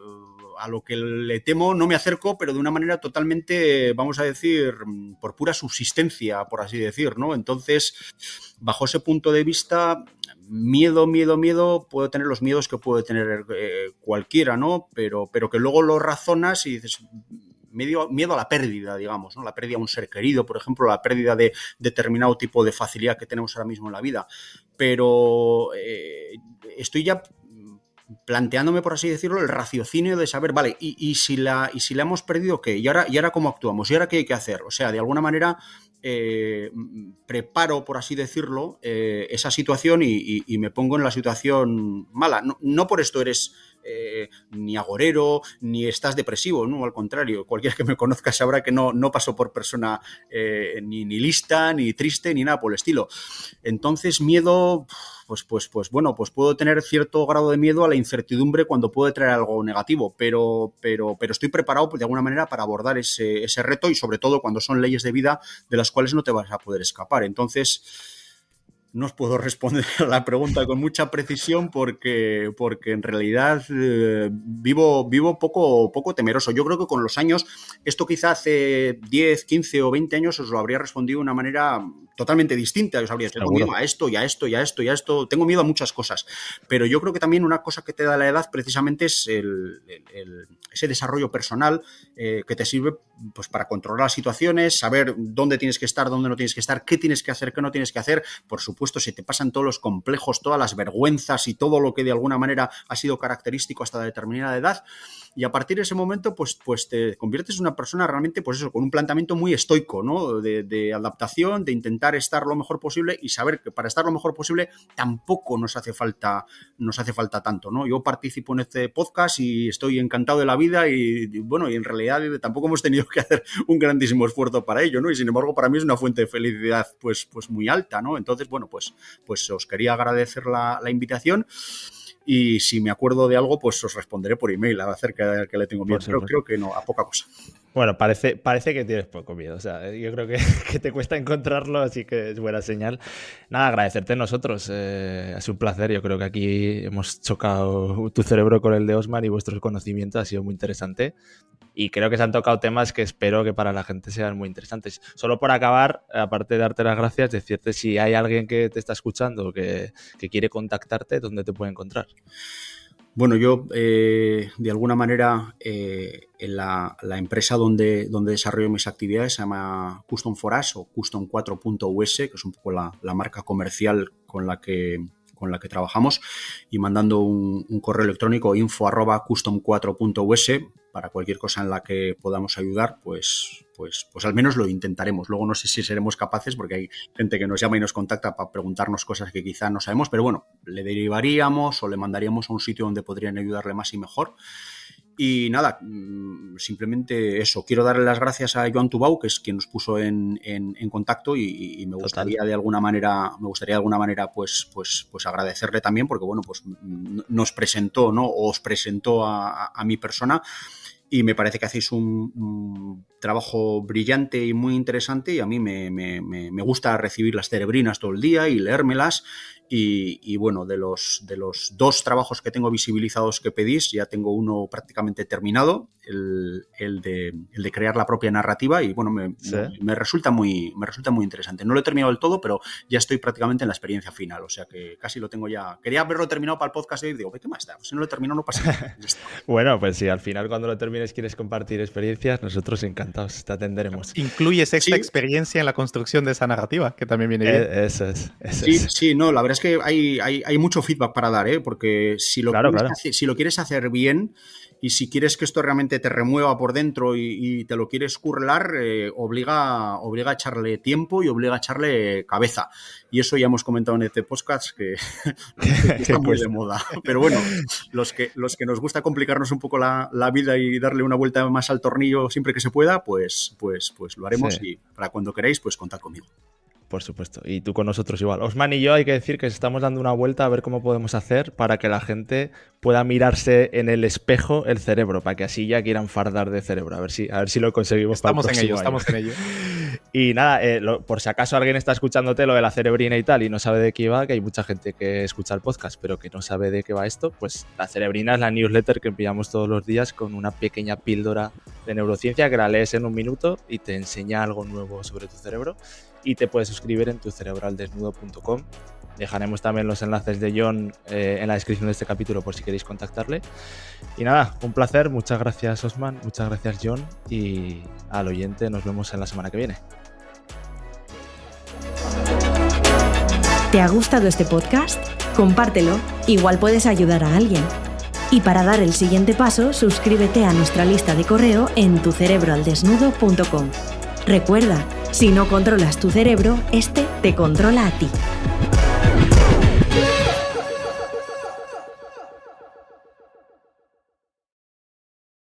A lo que le temo no me acerco, pero de una manera totalmente, vamos a decir, por pura subsistencia, por así decir, ¿no? Entonces, bajo ese punto de vista, miedo, puedo tener los miedos que puede tener cualquiera, ¿no? Pero que luego lo razonas y dices, miedo a la pérdida, digamos, ¿no? La pérdida de un ser querido, por ejemplo, la pérdida de determinado tipo de facilidad que tenemos ahora mismo en la vida. Pero estoy ya planteándome, por así decirlo, el raciocinio de saber, vale, y si la hemos perdido, ¿qué? ¿Y ahora cómo actuamos? ¿Y ahora qué hay que hacer? O sea, de alguna manera preparo, por así decirlo, esa situación y me pongo en la situación mala. No por esto eres ni agorero, ni estás depresivo, ¿no? Al contrario, cualquiera que me conozca sabrá que no paso por persona ni lista, ni triste, ni nada por el estilo. Entonces, miedo... Pues puedo tener cierto grado de miedo a la incertidumbre cuando puede traer algo negativo, pero estoy preparado de alguna manera para abordar ese reto y sobre todo cuando son leyes de vida de las cuales no te vas a poder escapar. Entonces, no os puedo responder a la pregunta con mucha precisión porque en realidad vivo poco temeroso. Yo creo que con los años, esto quizá hace 10, 15 o 20 años os lo habría respondido de una manera totalmente distinta. Os habría dicho, tengo miedo a esto, y a esto, y a esto, y a esto. Tengo miedo a muchas cosas. Pero yo creo que también una cosa que te da la edad precisamente es ese desarrollo personal que te sirve pues, para controlar situaciones, saber dónde tienes que estar, dónde no tienes que estar, qué tienes que hacer, qué no tienes que hacer. Por supuesto, se te pasan todos los complejos, todas las vergüenzas y todo lo que de alguna manera ha sido característico hasta determinada edad. Y a partir de ese momento, pues te conviertes en una persona realmente, pues eso, con un planteamiento muy estoico, ¿no? De adaptación, de intentar estar lo mejor posible y saber que para estar lo mejor posible tampoco nos hace falta tanto, ¿no? Yo participo en este podcast y estoy encantado de la vida y bueno, y en realidad tampoco hemos tenido que hacer un grandísimo esfuerzo para ello, ¿no? Y sin embargo, para mí es una fuente de felicidad, pues muy alta, ¿no? Entonces, bueno, pues os quería agradecer la invitación. Y si me acuerdo de algo, pues os responderé por email acerca de que le tengo miedo. Pero creo que no, a poca cosa. Bueno, parece que tienes poco miedo. O sea, yo creo que te cuesta encontrarlo, así que es buena señal. Nada, agradecerte a nosotros. Ha sido un placer. Yo creo que aquí hemos chocado tu cerebro con el de Osman y vuestros conocimientos. Ha sido muy interesante. Y creo que se han tocado temas que espero que para la gente sean muy interesantes. Solo por acabar, aparte de darte las gracias, decirte si hay alguien que te está escuchando que quiere contactarte, ¿dónde te puede encontrar? Bueno, yo de alguna manera en la empresa donde desarrollo mis actividades se llama Custom 4Us o Custom4.us, que es un poco la marca comercial con la que trabajamos, y mandando un correo electrónico info@custom4.us para cualquier cosa en la que podamos ayudar, pues al menos lo intentaremos. Luego no sé si seremos capaces porque hay gente que nos llama y nos contacta para preguntarnos cosas que quizá no sabemos, pero bueno, le derivaríamos o le mandaríamos a un sitio donde podrían ayudarle más y mejor. Y nada, simplemente eso. Quiero darle las gracias a Joan Tubau, que es quien nos puso en contacto y me gustaría de alguna manera pues agradecerle también porque bueno, pues nos presentó, ¿no? Os presentó a mi persona. Y me parece que hacéis un trabajo brillante y muy interesante y a mí me gusta recibir las cerebrinas todo el día y leérmelas y bueno, de los 2 trabajos que tengo visibilizados que pedís, ya tengo uno prácticamente terminado, el de crear la propia narrativa y bueno, me resulta muy interesante. No lo he terminado del todo, pero ya estoy prácticamente en la experiencia final, o sea que casi lo tengo ya. Quería haberlo terminado para el podcast y digo, ¿qué más da? Si no lo he terminado no pasa nada. Bueno, pues si al final cuando lo termines quieres compartir experiencias, nosotros encantados, te atenderemos. Incluyes esta experiencia en la construcción de esa narrativa, que también viene bien. Eso es. Sí, no, la verdad es que hay mucho feedback para dar, porque si lo quieres hacer bien y si quieres que esto realmente te remueva por dentro y te lo quieres currar, obliga a echarle tiempo y obliga a echarle cabeza. Y eso ya hemos comentado en este podcast que está muy de moda. Pero bueno, los que nos gusta complicarnos un poco la vida y darle una vuelta más al tornillo siempre que se pueda, pues lo haremos. Sí. Y para cuando queráis, pues contad conmigo. Por supuesto, y tú con nosotros igual. Osman y yo hay que decir que estamos dando una vuelta a ver cómo podemos hacer para que la gente pueda mirarse en el espejo el cerebro, para que así ya quieran fardar de cerebro. A ver si lo conseguimos. Estamos en ello. Y nada, por si acaso alguien está escuchándote lo de la cerebrina y tal y no sabe de qué va, que hay mucha gente que escucha el podcast pero que no sabe de qué va esto, pues la cerebrina es la newsletter que enviamos todos los días con una pequeña píldora de neurociencia que la lees en un minuto y te enseña algo nuevo sobre tu cerebro. Y te puedes suscribir en tucerebraldesnudo.com. Dejaremos también los enlaces de John en la descripción de este capítulo por si queréis contactarle. Y nada, un placer. Muchas gracias, Osman. Muchas gracias, John. Y al oyente nos vemos en la semana que viene. ¿Te ha gustado este podcast? Compártelo. Igual puedes ayudar a alguien. Y para dar el siguiente paso, suscríbete a nuestra lista de correo en tucerebraldesnudo.com. Recuerda, si no controlas tu cerebro, este te controla a ti.